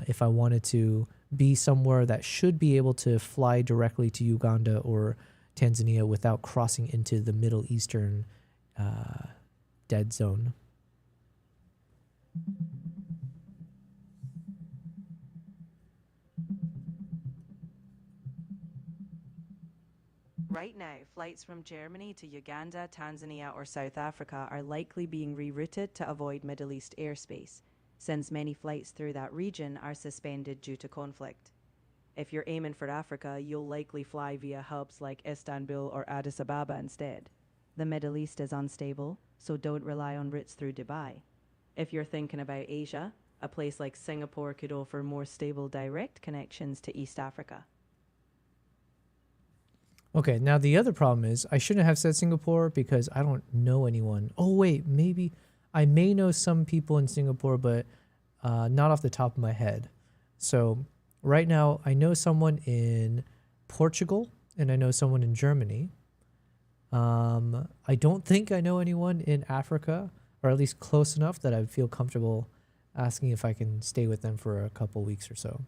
if I wanted to be somewhere that should be able to fly directly to Uganda or Tanzania without crossing into the Middle Eastern dead zone? Right now, flights from Germany to Uganda, Tanzania, or South Africa are likely being rerouted to avoid Middle East airspace, since many flights through that region are suspended due to conflict. If you're aiming for Africa, you'll likely fly via hubs like Istanbul or Addis Ababa instead. The Middle East is unstable, so don't rely on routes through Dubai. If you're thinking about Asia, a place like Singapore could offer more stable direct connections to East Africa. Okay, now the other problem is I shouldn't have said Singapore because I don't know anyone. Oh wait, maybe I may know some people in Singapore, but not off the top of my head. So right now I know someone in Portugal and I know someone in Germany. I don't think I know anyone in Africa, or at least close enough that I feel comfortable asking if I can stay with them for a couple weeks or so.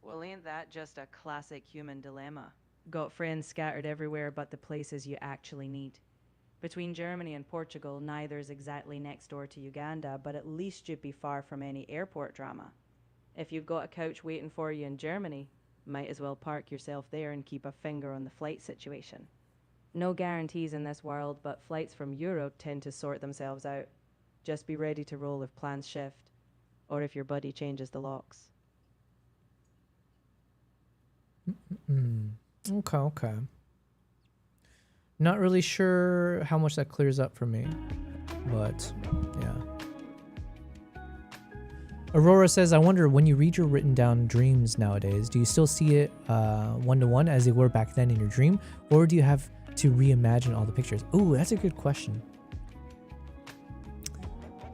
Well, ain't that just a classic human dilemma? Got friends scattered everywhere but the places you actually need. Between Germany and Portugal, neither is exactly next door to Uganda, but at least you'd be far from any airport drama. If you've got a couch waiting for you in Germany, might as well park yourself there and keep a finger on the flight situation. No guarantees in this world, but flights from Europe tend to sort themselves out. Just be ready to roll if plans shift, or if your buddy changes the locks. Okay. Not really sure how much that clears up for me, but yeah. Aurora says, I wonder when you read your written down dreams nowadays, do you still see it one-to-one as they were back then in your dream, or do you have to reimagine all the pictures? Ooh, that's a good question.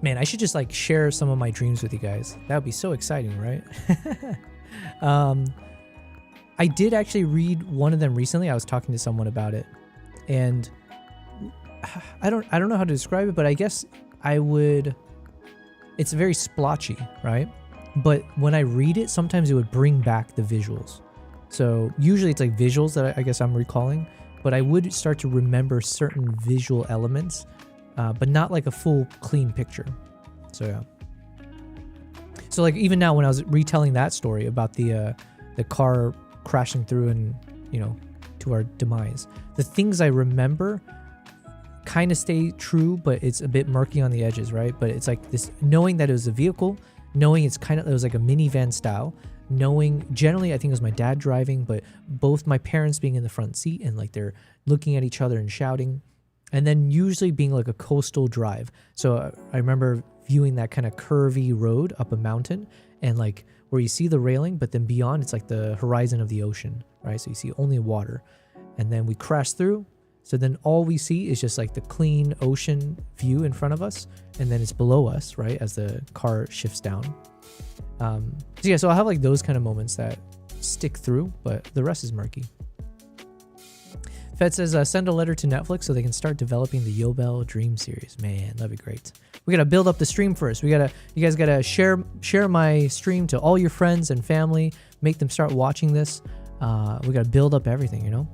Man, I should just like share some of my dreams with you guys. That would be so exciting, right? I did actually read one of them recently. I was talking to someone about it, and I don't know how to describe it, but I guess I would. It's very splotchy, right? But when I read it, sometimes it would bring back the visuals. So usually it's like visuals that I guess I'm recalling, but I would start to remember certain visual elements, but not like a full clean picture. So yeah. So like even now when I was retelling that story about the car crashing through and, you know, to our demise, the things I remember kind of stay true, but it's a bit murky on the edges, right? But it's like this, knowing that it was a vehicle, knowing it was like a minivan style, knowing generally I think it was my dad driving, but both my parents being in the front seat and like they're looking at each other and shouting, and then usually being like a coastal drive. So I remember viewing that kind of curvy road up a mountain, and like where you see the railing, but then beyond it's like the horizon of the ocean, right? So you see only water, and then we crash through. So then all we see is just like the clean ocean view in front of us, and then it's below us, right, as the car shifts down. So yeah, so I'll have like those kind of moments that stick through, but the rest is murky. Fed says, send a letter to Netflix so they can start developing the Yobel Dream series. Man, that'd be great. We gotta build up the stream first. You guys gotta share my stream to all your friends and family, make them start watching this. We gotta build up everything, you know?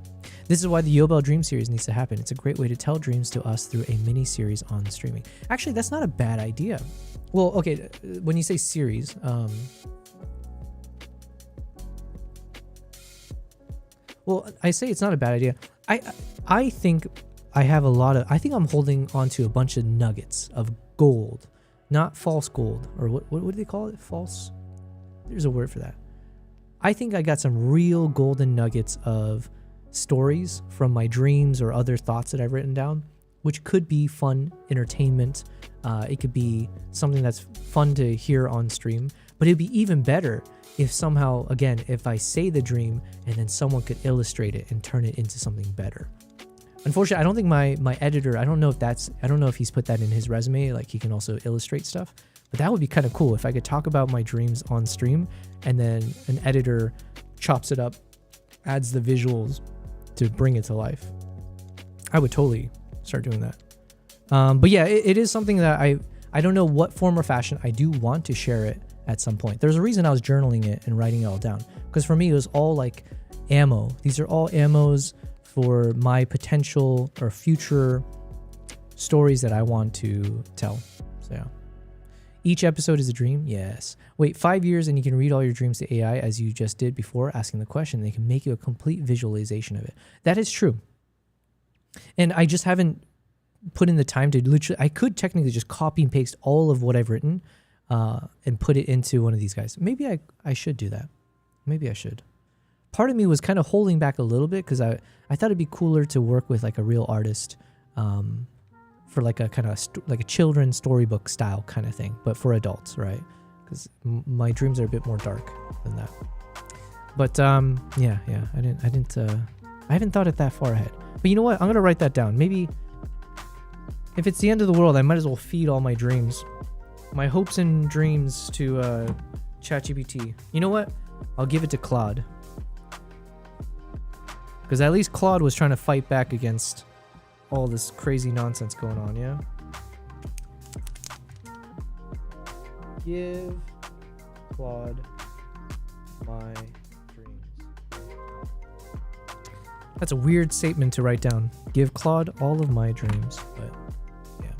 This is why the Yobel Dream series needs to happen. It's a great way to tell dreams to us through a mini series on streaming. Actually, that's not a bad idea. Well, okay, when you say series, well, I say it's not a bad idea. I think I have I think I'm holding onto a bunch of nuggets of gold, not false gold, or what do they call it? False? There's a word for that. I think I got some real golden nuggets of stories from my dreams or other thoughts that I've written down, which could be fun entertainment. It could be something that's fun to hear on stream, but it'd be even better if somehow, again, if I say the dream and then someone could illustrate it and turn it into something better. Unfortunately, I don't think my editor, I don't know if he's put that in his resume, like he can also illustrate stuff, but that would be kind of cool if I could talk about my dreams on stream and then an editor chops it up, adds the visuals to bring it to life. I would totally start doing that. But yeah, it is something that I don't know what form or fashion. I do want to share it at some point. There's a reason I was journaling it and writing it all down, because for me it was all like ammo. These are all ammos for my potential or future stories that I want to tell. So yeah. Each episode is a dream? Yes. Wait 5 years and you can read all your dreams to AI as you just did before, asking the question. They can make you a complete visualization of it. That is true. And I just haven't put in the time to literally, I could technically just copy and paste all of what I've written and put it into one of these guys. Maybe I should do that. Maybe I should. Part of me was kind of holding back a little bit because I thought it'd be cooler to work with like a real artist for like a kind of like a children's storybook style kind of thing, but for adults, right? Because my dreams are a bit more dark than that. But yeah, I haven't thought it that far ahead. But you know what? I'm gonna write that down. Maybe if it's the end of the world, I might as well feed all my dreams, my hopes and dreams to ChatGPT. You know what? I'll give it to Claude, because at least Claude was trying to fight back against all this crazy nonsense going on. Yeah. Give Claude my dreams. That's a weird statement to write down. Give Claude all of my dreams, but yeah.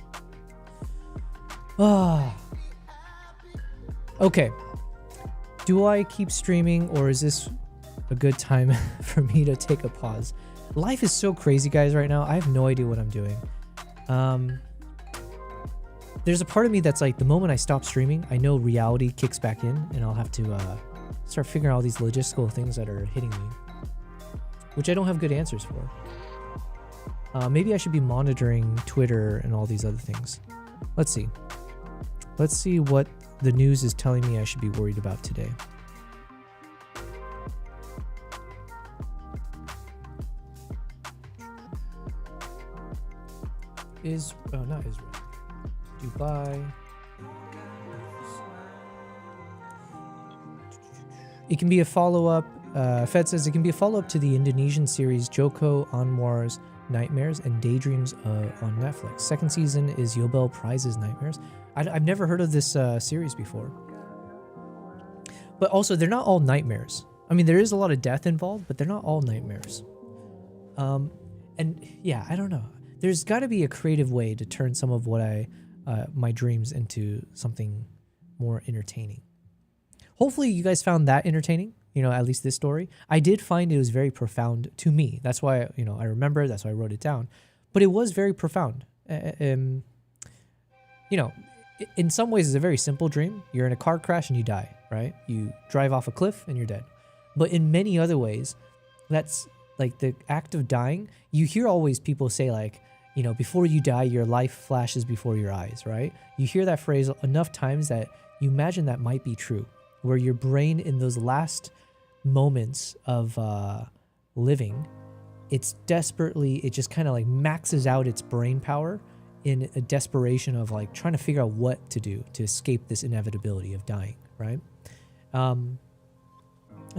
Ah. Okay. Do I keep streaming, or is this a good time for me to take a pause? Life is so crazy, guys, right now. I have no idea what I'm doing. There's a part of me that's like, the moment I stop streaming, I know reality kicks back in, and I'll have to start figuring out all these logistical things that are hitting me, which I don't have good answers for. Maybe I should be monitoring Twitter and all these other things. Let's see. Let's see what the news is telling me I should be worried about today. Not Israel. Dubai. It can be a follow-up. Fed says it can be a follow-up to the Indonesian series Joko Anwar's Nightmares and Daydreams on Netflix. Second season is Yobel Prizes Nightmares. I've never heard of this series before. But also, they're not all nightmares. I mean, there is a lot of death involved, but they're not all nightmares. And yeah, I don't know. There's got to be a creative way to turn some of what my dreams into something more entertaining. Hopefully you guys found that entertaining, at least this story. I did find it was very profound to me. That's why, I remember, that's why I wrote it down. But it was very profound. In some ways it's a very simple dream. You're in a car crash and you die, right? You drive off a cliff and you're dead. But in many other ways, that's like the act of dying. You hear always people say like, before you die, your life flashes before your eyes, right? You hear that phrase enough times that you imagine that might be true, where your brain in those last moments of living, it just kind of like maxes out its brain power in a desperation of like trying to figure out what to do to escape this inevitability of dying, right? And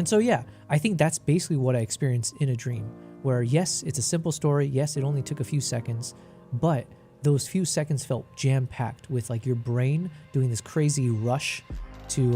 so, yeah, I think that's basically what I experienced in a dream, where yes, it's a simple story. Yes, it only took a few seconds, but those few seconds felt jam-packed with like your brain doing this crazy rush to,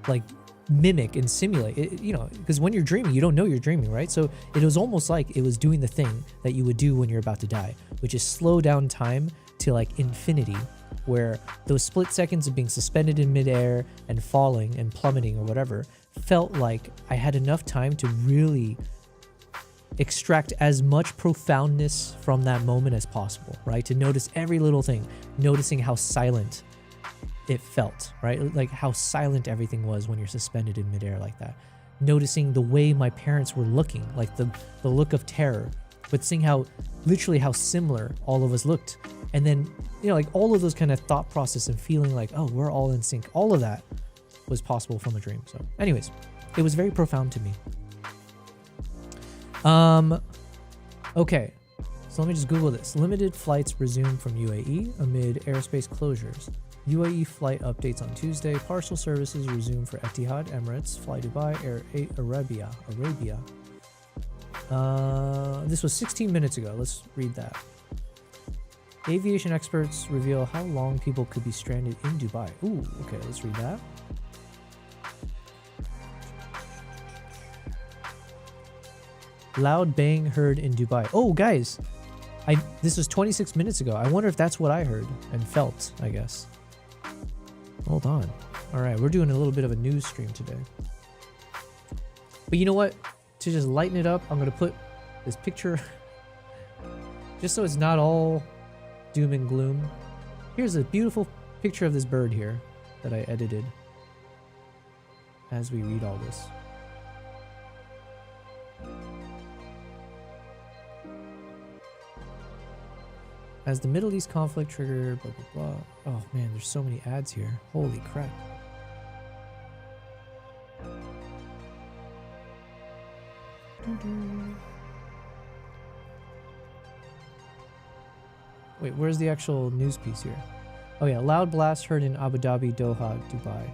like mimic and simulate it, because when you're dreaming, you don't know you're dreaming, right? So it was almost like it was doing the thing that you would do when you're about to die, which is slow down time to like infinity, where those split seconds of being suspended in midair and falling and plummeting or whatever felt like I had enough time to really extract as much profoundness from that moment as possible, right? To notice every little thing, noticing how silent it felt, right? Like how silent everything was when you're suspended in midair like that. Noticing the way my parents were looking, like the look of terror, but seeing how similar all of us looked. And then, like all of those kind of thought process and feeling like, oh, we're all in sync. All of that was possible from a dream. So anyways, it was very profound to me. Okay. So let me just Google this. Limited flights resume from UAE amid airspace closures. UAE flight updates on Tuesday. Partial services resume for Etihad, Emirates, Fly Dubai, Air Arabia. This was 16 minutes ago. Let's read that. Aviation experts reveal how long people could be stranded in Dubai. Ooh, okay, let's read that. Loud bang heard in Dubai. Oh, guys, this was 26 minutes ago. I wonder if that's what I heard and felt, I guess. Hold on. All right, we're doing a little bit of a news stream today. But you know what? To just lighten it up, I'm going to put this picture, just so it's not all doom and gloom. Here's a beautiful picture of this bird here that I edited as we read all this. As the Middle East conflict triggered, blah, blah, blah. Oh man, there's so many ads here. Holy crap. Wait, where's the actual news piece here? Oh yeah, loud blast heard in Abu Dhabi, Doha, Dubai.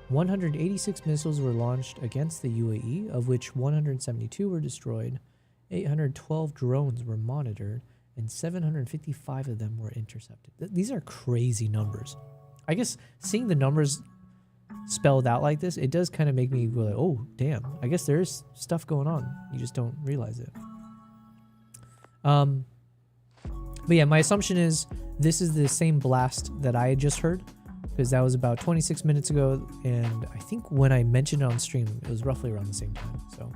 186 missiles were launched against the UAE, of which 172 were destroyed, 812 drones were monitored, and 755 of them were intercepted. These are crazy numbers. I guess seeing the numbers spelled out like this, it does kind of make me go like, oh, damn. I guess there's stuff going on. You just don't realize it. But yeah, my assumption is this is the same blast that I had just heard, because that was about 26 minutes ago, and I think when I mentioned it on stream, it was roughly around the same time, so.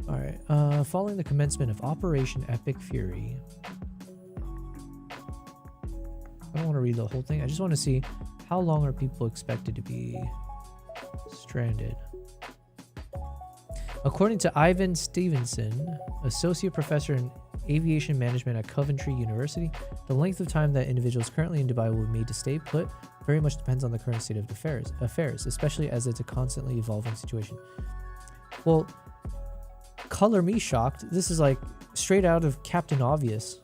Alright, following the commencement of Operation Epic Fury. I don't want to read the whole thing, I just want to see how long are people expected to be stranded. According to Ivan Stevenson, associate professor in aviation management at Coventry University, the length of time that individuals currently in Dubai will be made to stay put very much depends on the current state of affairs, especially as it's a constantly evolving situation. Well, color me shocked. This is like straight out of Captain Obvious.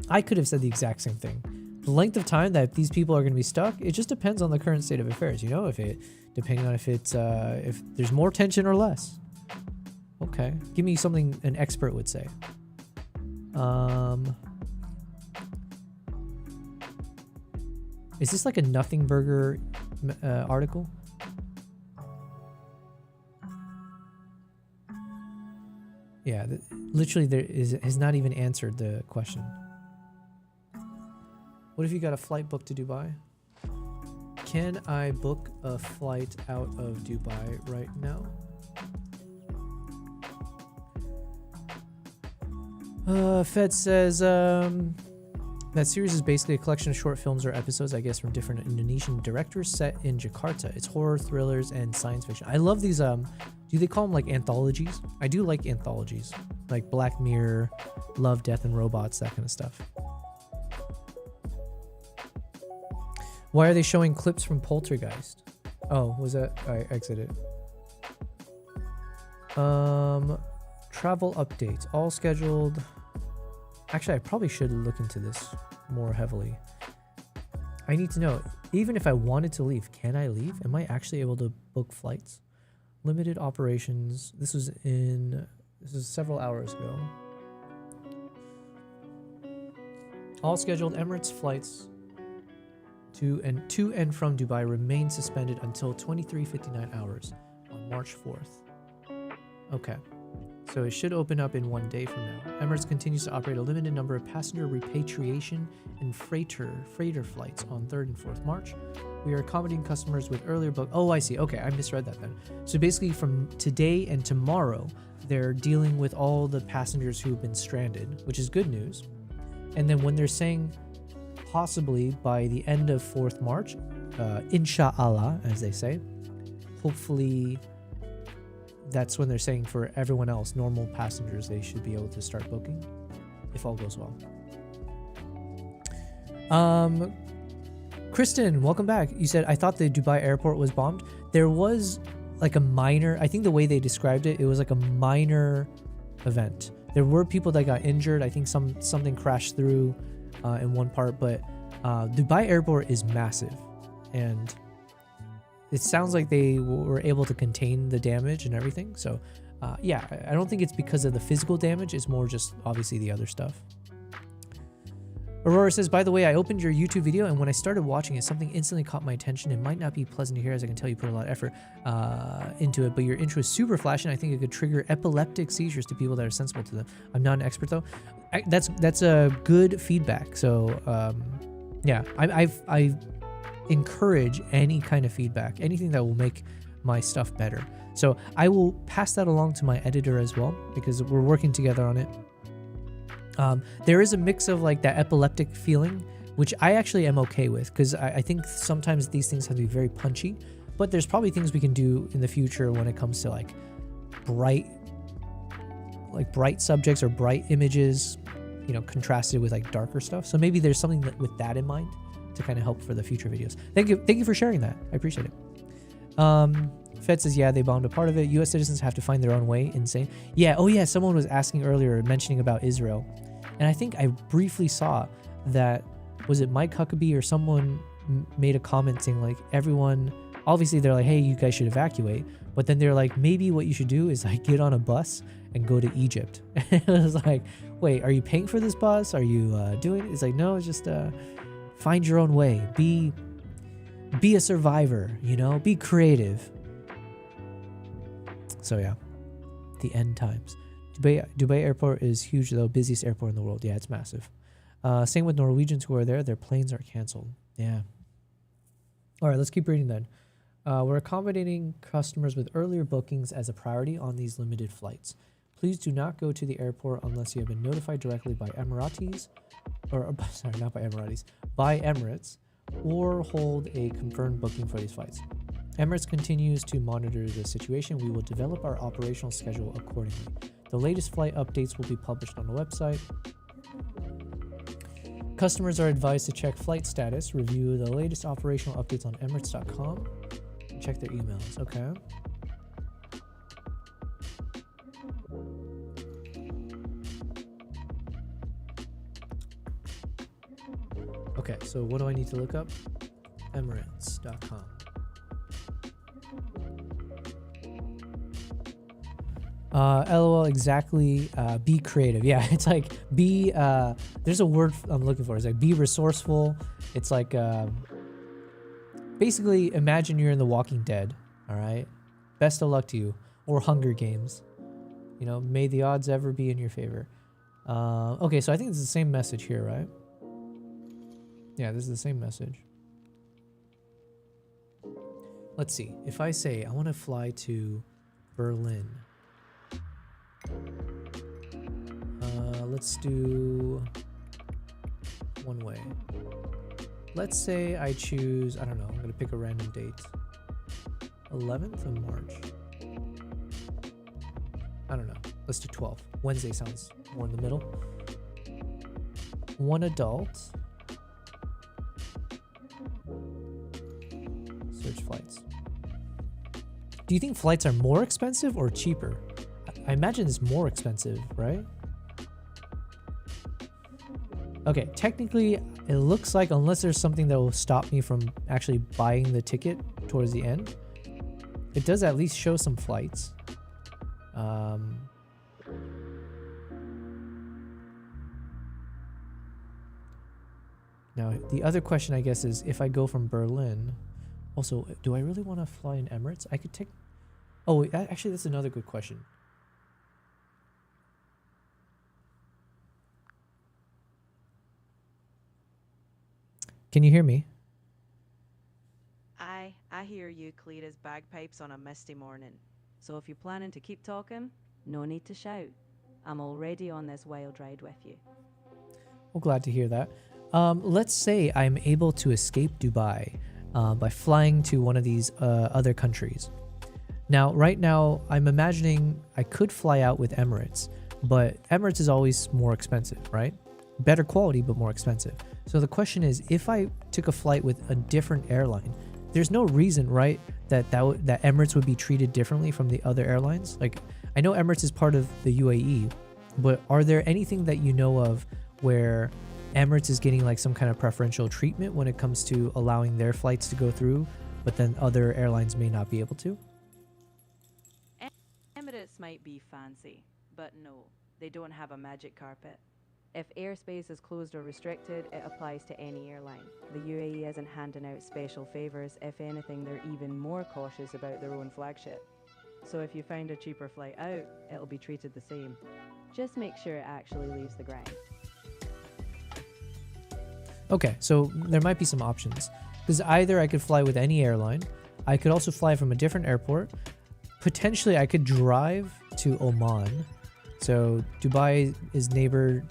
I could have said the exact same thing. The length of time that these people are going to be stuck, it just depends on the current state of affairs. You know, depending on if there's more tension or less. Okay, give me something an expert would say. Is this like a Nothing Burger article? Yeah, literally has not even answered the question. What if you got a flight booked to Dubai? Can I book a flight out of Dubai right now? Fed says that series is basically a collection of short films or episodes, I guess, from different Indonesian directors set in Jakarta. It's horror, thrillers, and science fiction. I love these, do they call them like anthologies? I do like anthologies, like Black Mirror, Love, Death, and Robots, that kind of stuff. Why are they showing clips from Poltergeist? Oh, was that? I exited. Travel updates. All scheduled. Actually, I probably should look into this more heavily. I need to know, even if I wanted to leave, can I leave? Am I actually able to book flights? Limited operations. This was several hours ago. All scheduled Emirates flights to and from Dubai remain suspended until 23:59 hours on March 4th. Okay. So it should open up in 1 day from now. Emirates continues to operate a limited number of passenger repatriation and freighter flights on 3rd and 4th March. We are accommodating customers with earlier book. Oh, I see. Okay, I misread that then. So basically from today and tomorrow, they're dealing with all the passengers who have been stranded, which is good news. And then when they're saying possibly by the end of 4th March, inshallah, as they say, hopefully that's when they're saying for everyone else, normal passengers, they should be able to start booking if all goes well. Kristen, welcome back. You said, I thought the Dubai airport was bombed. There was like a minor, I think the way they described it, it was like a minor event. There were people that got injured. I think something crashed through in one part, but Dubai airport is massive, and it sounds like they were able to contain the damage and everything. So yeah, I don't think it's because of the physical damage. It's more just obviously the other stuff. Aurora says, by the way, I opened your YouTube video, and when I started watching it, something instantly caught my attention. It might not be pleasant to hear, as I can tell you put a lot of effort into it, but your intro is super flashy, and I think it could trigger epileptic seizures to people that are sensible to them. I'm not an expert, though. That's a good feedback. So yeah, I encourage any kind of feedback, anything that will make my stuff better. So I will pass that along to my editor as well, because we're working together on it. There is a mix of like that epileptic feeling, which I actually am okay with, because I think sometimes these things have to be very punchy, but there's probably things we can do in the future when it comes to like bright subjects or bright images, you know, contrasted with like darker stuff. So maybe there's something with that in mind to kind of help for the future videos. Thank you for sharing that. I appreciate it. Fed says, yeah, they bombed a part of it. U.S. citizens have to find their own way. Insane. Yeah. Oh, yeah. Someone was asking earlier, mentioning about Israel. And I think I briefly saw that, was it Mike Huckabee or someone made a comment saying, like, everyone, obviously they're like, hey, you guys should evacuate. But then they're like, maybe what you should do is like get on a bus and go to Egypt. It was like, wait, are you paying for this bus? Are you doing it? It's like, no, it's just find your own way. Be a survivor, you know, be creative. So yeah, the end times. Dubai airport is huge though, busiest airport in the world. Yeah, it's massive. Same with Norwegians who are there, their planes are canceled. Yeah. All right, let's keep reading then. We're accommodating customers with earlier bookings as a priority on these limited flights. Please do not go to the airport unless you have been notified directly by Emiratis, or sorry, not by Emiratis, by Emirates, or hold a confirmed booking for these flights. Emirates continues to monitor the situation. We will develop our operational schedule accordingly. The latest flight updates will be published on the website. Customers are advised to check flight status, review the latest operational updates on emirates.com, and check their emails. Okay. Okay, so what do I need to look up? Emirates.com. LOL, exactly. Be creative. Yeah, it's like be, there's a word I'm looking for. It's like be resourceful. It's like, basically imagine you're in The Walking Dead. All right. Best of luck to you. Or Hunger Games. You know, may the odds ever be in your favor. Okay, so I think it's the same message here, right? Yeah, this is the same message. Let's see. If I say I want to fly to Berlin. Let's do one way. Let's say I choose, I don't know, I'm going to pick a random date. 11th of March. I don't know. Let's do 12th. Wednesday sounds more in the middle. One adult. Search flights. Do you think flights are more expensive or cheaper? I imagine it's more expensive, right? Okay, technically, it looks like unless there's something that will stop me from actually buying the ticket towards the end, it does at least show some flights. Now, the other question, I guess, is if I go from Berlin, also, do I really want to fly in Emirates? I could take... Oh, actually, that's another good question. Can you hear me? I hear you clear as bagpipes on a misty morning. So if you're planning to keep talking, no need to shout. I'm already on this wild ride with you. Well, glad to hear that. Let's say I'm able to escape Dubai by flying to one of these other countries. Now, right now, I'm imagining I could fly out with Emirates, but Emirates is always more expensive, right? Better quality, but more expensive. So the question is, if I took a flight with a different airline, there's no reason, right, that Emirates would be treated differently from the other airlines. Like, I know Emirates is part of the UAE, but are there anything that you know of where Emirates is getting like some kind of preferential treatment when it comes to allowing their flights to go through, but then other airlines may not be able to? Emirates might be fancy, but no, they don't have a magic carpet. If airspace is closed or restricted, it applies to any airline. The UAE isn't handing out special favors. If anything, they're even more cautious about their own flagship. So if you find a cheaper flight out, it'll be treated the same. Just make sure it actually leaves the ground. Okay, so there might be some options. Because either I could fly with any airline, I could also fly from a different airport. Potentially, I could drive to Oman. So Dubai is neighbor...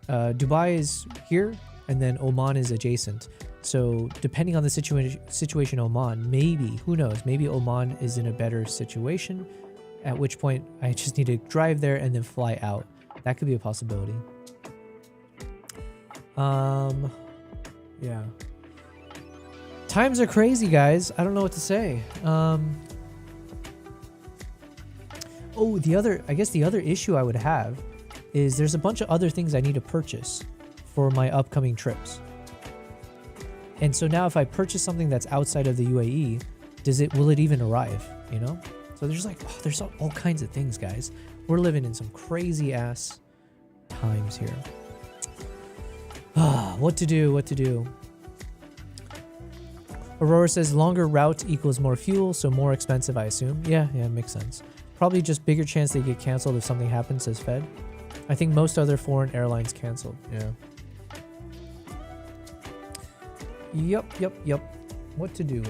Dubai is here, and then Oman is adjacent. So depending on the situation Oman, maybe, who knows, maybe Oman is in a better situation, at which point I just need to drive there and then fly out. That could be a possibility. Yeah. Times are crazy, guys. I don't know what to say. Oh, I guess the other issue I would have is there's a bunch of other things I need to purchase for my upcoming trips. And so now if I purchase something that's outside of the UAE, will it even arrive, you know? So there's there's all kinds of things, guys. We're living in some crazy ass times here. What to do? Aurora says longer route equals more fuel, so more expensive, I assume. Yeah, makes sense. Probably just bigger chance they get canceled if something happens, says Fed. I think most other foreign airlines canceled. Yeah. Yep. What to do?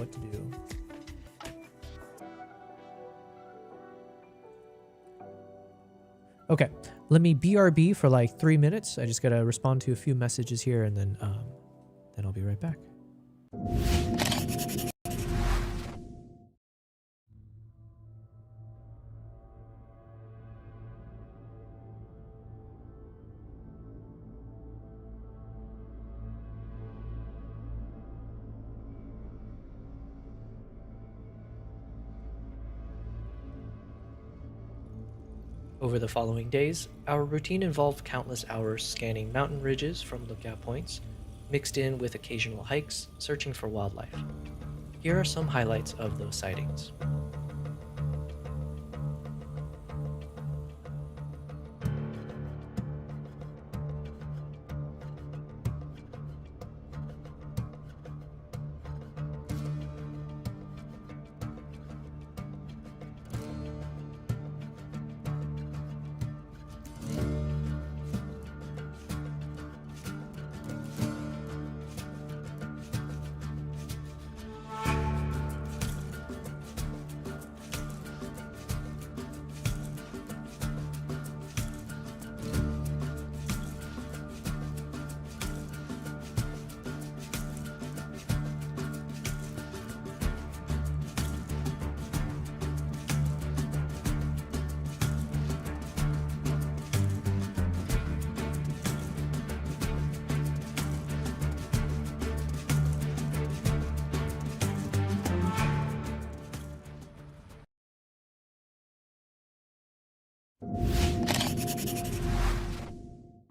Okay, let me BRB for like 3 minutes. I just gotta respond to a few messages here, and then I'll be right back. Over the following days, our routine involved countless hours scanning mountain ridges from lookout points, mixed in with occasional hikes, searching for wildlife. Here are some highlights of those sightings.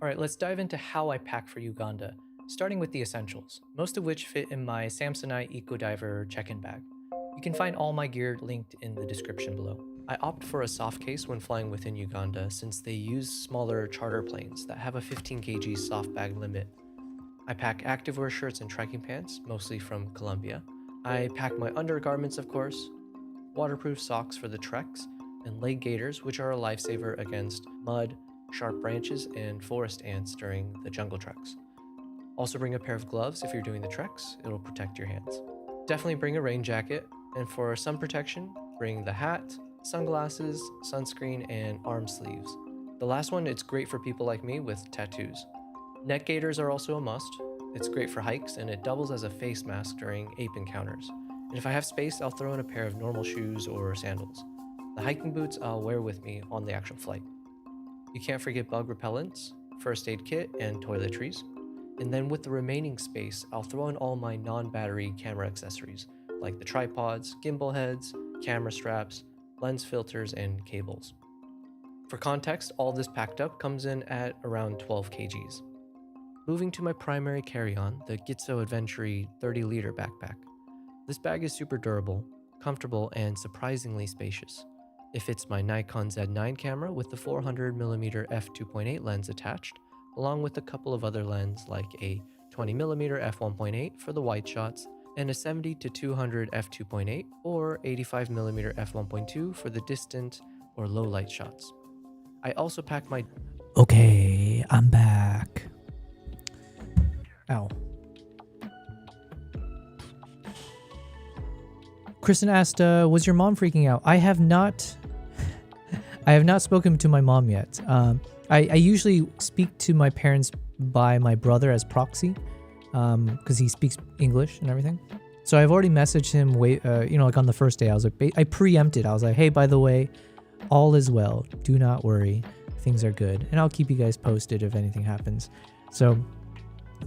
Alright, let's dive into how I pack for Uganda, starting with the essentials, most of which fit in my Samsonite EcoDiver check-in bag. You can find all my gear linked in the description below. I opt for a soft case when flying within Uganda since they use smaller charter planes that have a 15 kg soft bag limit. I pack activewear shirts and trekking pants, mostly from Colombia. I pack my undergarments, of course, waterproof socks for the treks, and leg gaiters, which are a lifesaver against mud, sharp branches, and forest ants during the jungle treks. Also bring a pair of gloves if you're doing the treks, it'll protect your hands. Definitely bring a rain jacket, and for sun protection, bring the hat, sunglasses, sunscreen, and arm sleeves. The last one, it's great for people like me with tattoos. Neck gaiters are also a must. It's great for hikes, and it doubles as a face mask during ape encounters. And if I have space, I'll throw in a pair of normal shoes or sandals. The hiking boots I'll wear with me on the actual flight. You can't forget bug repellents, first aid kit, and toiletries. And then with the remaining space, I'll throw in all my non-battery camera accessories, like the tripods, gimbal heads, camera straps, lens filters, and cables. For context, all this packed up comes in at around 12 kgs. Moving to my primary carry-on, the Gitso Adventure 30-liter backpack. This bag is super durable, comfortable, and surprisingly spacious. It fits my Nikon Z9 camera with the 400mm f2.8 lens attached, along with a couple of other lenses like a 20mm f1.8 for the wide shots, and a 70-200 f2.8 or 85mm f1.2 for the distant or low light shots. I also packed my... Okay, I'm back. Ow. Kristen asked, was your mom freaking out? I have not spoken to my mom yet. I usually speak to my parents by my brother as proxy, because he speaks English and everything. So I've already messaged him like on the first day. I was like, I preempted. I was like, hey, by the way, all is well. Do not worry. Things are good. And I'll keep you guys posted if anything happens. So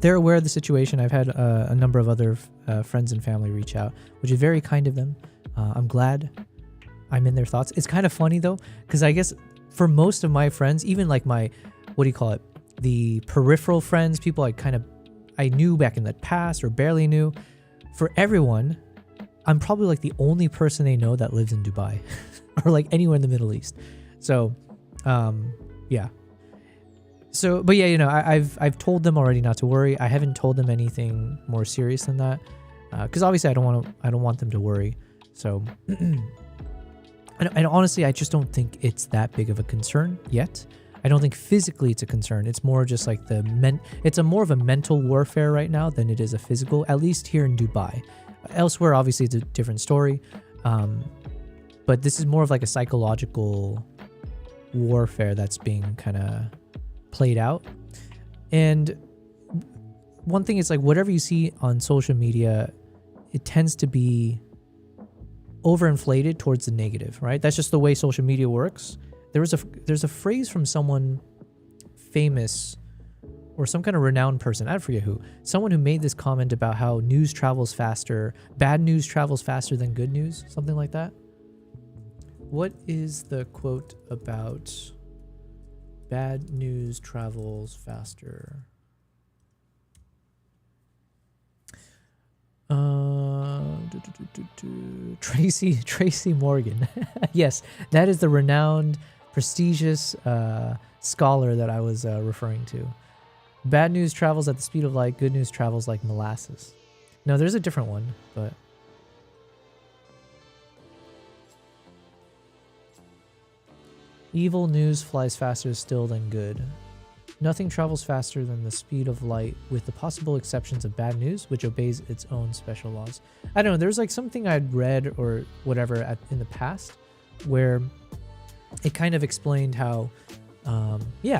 they're aware of the situation. I've had a number of other friends and family reach out, which is very kind of them. I'm glad I'm in their thoughts. It's kind of funny though, because I guess for most of my friends, even like my, what do you call it? The peripheral friends, people I knew back in the past or barely knew. For everyone, I'm probably like the only person they know that lives in Dubai or like anywhere in the Middle East. So, yeah. So, but yeah, I've told them already not to worry. I haven't told them anything more serious than that, because obviously I don't want them to worry. So, and honestly, I just don't think it's that big of a concern yet. I don't think physically it's a concern. It's more just like it's more of a mental warfare right now than it is a physical, at least here in Dubai. Elsewhere, obviously, it's a different story. But this is more of like a psychological warfare that's being kind of played out. And one thing is like whatever you see on social media, it tends to be overinflated towards the negative, right? That's just the way social media works. There's a phrase from someone famous or some kind of renowned person, I forget who, someone who made this comment about how news travels faster, bad news travels faster than good news, something like that. What is the quote about bad news travels faster? Tracy Morgan. Yes, that is the renowned, prestigious scholar that I was referring to. Bad news travels at the speed of light. Good news travels like molasses. No, there's a different one, but evil news flies faster still than good. Nothing travels faster than the speed of light, with the possible exceptions of bad news, which obeys its own special laws. I don't know, there's like something I'd read or whatever in the past where it kind of explained how,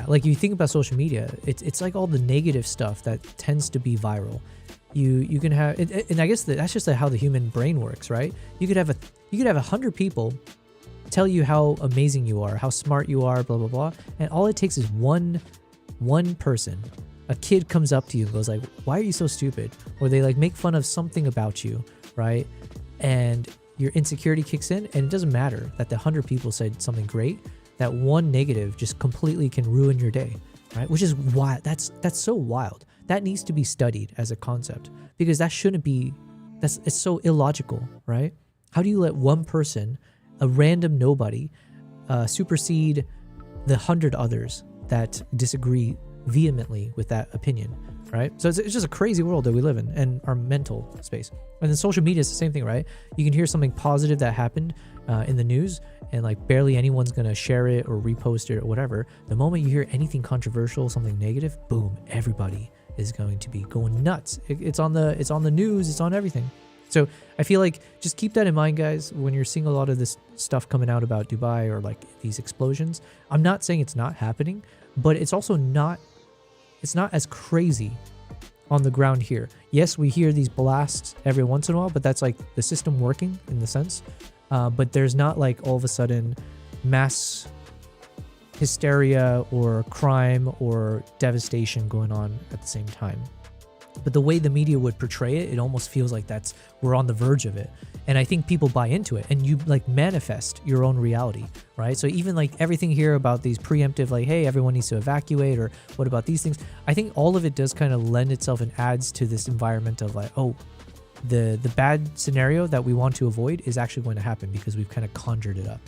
like you think about social media, it's like all the negative stuff that tends to be viral. You can have, and I guess that's just how the human brain works, right? You could have 100 people tell you how amazing you are, how smart you are, blah, blah, blah. And all it takes is one person, a kid comes up to you and goes like, why are you so stupid? Or they like make fun of something about you, right? And your insecurity kicks in, and it doesn't matter that the 100 people said something great. That one negative just completely can ruin your day, right? Which is why that's so wild. That needs to be studied as a concept, because that shouldn't be, it's so illogical, right? How do you let one person, a random nobody, supersede the 100 others that disagree vehemently with that opinion, right? So it's just a crazy world that we live in, and our mental space. And then social media is the same thing, right? You can hear something positive that happened in the news, and like barely anyone's gonna share it or repost it or whatever. The moment you hear anything controversial, something negative, boom, everybody is going to be going nuts. It's on the news, it's on everything. So I feel like just keep that in mind, guys, when you're seeing a lot of this stuff coming out about Dubai or like these explosions. I'm not saying it's not happening, but it's also not as crazy on the ground here. Yes, we hear these blasts every once in a while, but that's like the system working in the sense. But there's not like all of a sudden mass hysteria or crime or devastation going on at the same time. But the way the media would portray it, it almost feels like we're on the verge of it. And I think people buy into it, and you like manifest your own reality, right? So even like everything here about these preemptive, like, hey, everyone needs to evacuate, or what about these things? I think all of it does kind of lend itself and adds to this environment of like, oh, the bad scenario that we want to avoid is actually going to happen because we've kind of conjured it up.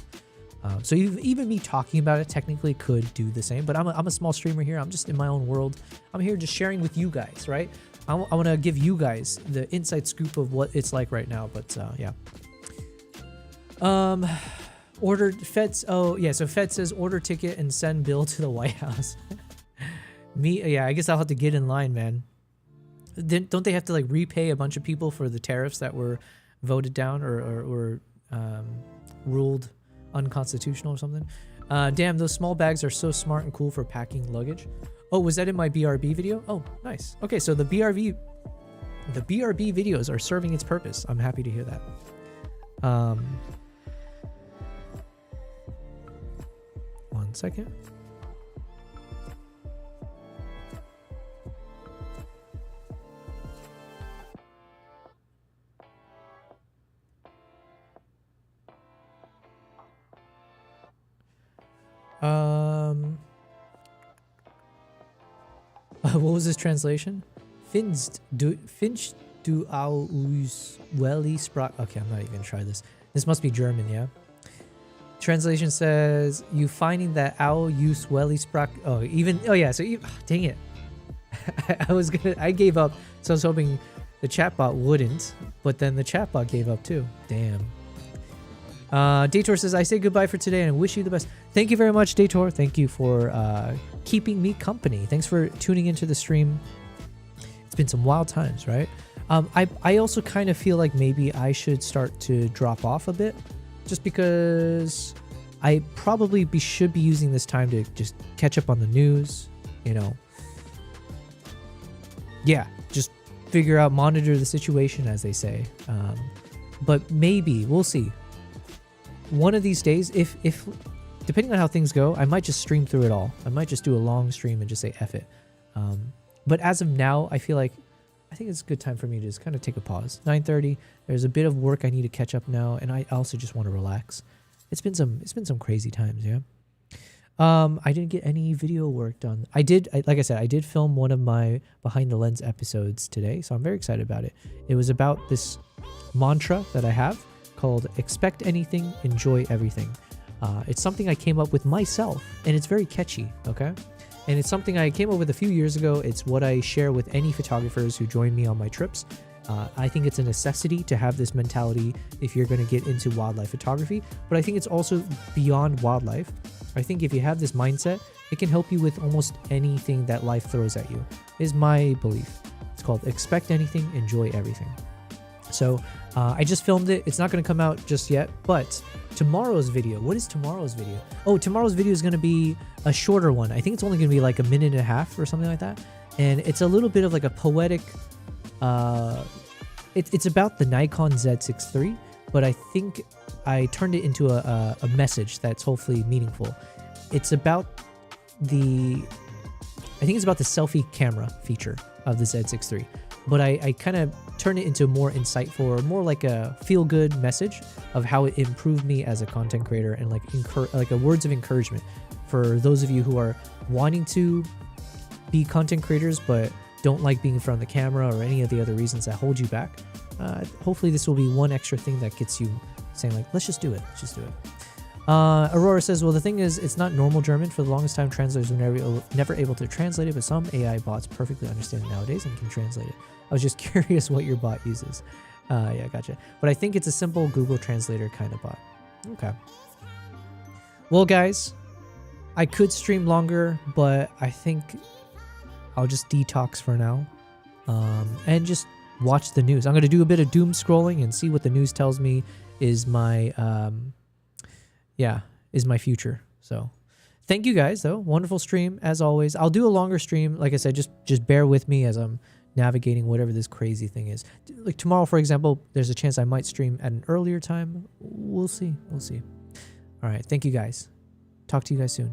So even me talking about it technically could do the same, but I'm a small streamer here. I'm just in my own world. I'm here just sharing with you guys, right? I want to give you guys the inside scoop of what it's like right now, but yeah. Ordered Feds. Oh yeah, so Fed says order ticket and send bill to the White House. Yeah, I guess I'll have to get in line, man. Then don't they have to like repay a bunch of people for the tariffs that were voted down or ruled unconstitutional or something? Damn, those small bags are so smart and cool for packing luggage. Oh, was that in my BRB video? Oh, nice. Okay, so the BRB videos are serving its purpose. I'm happy to hear that. One second. What was this translation? Finst du aus welli sprach. Okay, I'm not even gonna try this. This must be German, yeah? Translation says, you finding that au us welli sprach. Oh, yeah, so dang it. I gave up, so I was hoping the chatbot wouldn't, but then the chatbot gave up too. Damn. Dator says, I say goodbye for today and I wish you the best. Thank you very much, Dator. Thank you for keeping me company. Thanks for tuning into the stream. It's been some wild times, right? I also kind of feel like maybe I should start to drop off a bit, just because I probably should be using this time to just catch up on the news, you know. Yeah, just figure out, monitor the situation, as they say. But maybe, we'll see. One of these days, if depending on how things go, I might just stream through it all. I might just do a long stream and just say F it. But as of now, I think it's a good time for me to just kind of take a pause. 9:30. There's a bit of work I need to catch up now, and I also just want to relax. It's been some crazy times, yeah. I didn't get any video work done. Like I said, I did film one of my behind the lens episodes today, so I'm very excited about it. It was about this mantra that I have called expect anything, enjoy everything. It's something I came up with myself, and it's very catchy, okay? And it's something I came up with a few years ago. It's what I share with any photographers who join me on my trips. I think it's a necessity to have this mentality if you're going to get into wildlife photography, but I think it's also beyond wildlife. I think if you have this mindset, it can help you with almost anything that life throws at you, is my belief. It's called expect anything, enjoy everything. So I just filmed it. It's not going to come out just yet, but tomorrow's video, what is tomorrow's video? Oh, tomorrow's video is going to be a shorter one. I think it's only going to be like a minute and a half or something like that. And it's a little bit of like a poetic, it's about the Nikon Z6 III, but I think I turned it into a message that's hopefully meaningful. It's about I think it's about the selfie camera feature of the Z6 III, but I kind of turned it into a more insightful, or more like a feel-good message of how it improved me as a content creator, and like a words of encouragement for those of you who are wanting to be content creators but don't like being in front of the camera, or any of the other reasons that hold you back. Hopefully this will be one extra thing that gets you saying like, let's just do it. Aurora says, well, the thing is, it's not normal German. For the longest time, translators were never able to translate it, but some AI bots perfectly understand it nowadays and can translate it. I was just curious what your bot uses. Yeah, gotcha. But I think it's a simple Google Translator kind of bot. Okay. Well, guys, I could stream longer, but I think I'll just detox for now, and just watch the news. I'm going to do a bit of doom scrolling and see what the news tells me is my future. So thank you guys, though. Wonderful stream as always. I'll do a longer stream. Like I said, just bear with me as I'm navigating whatever this crazy thing is. Like tomorrow, for example, there's a chance I might stream at an earlier time. We'll see. All right. Thank you guys. Talk to you guys soon.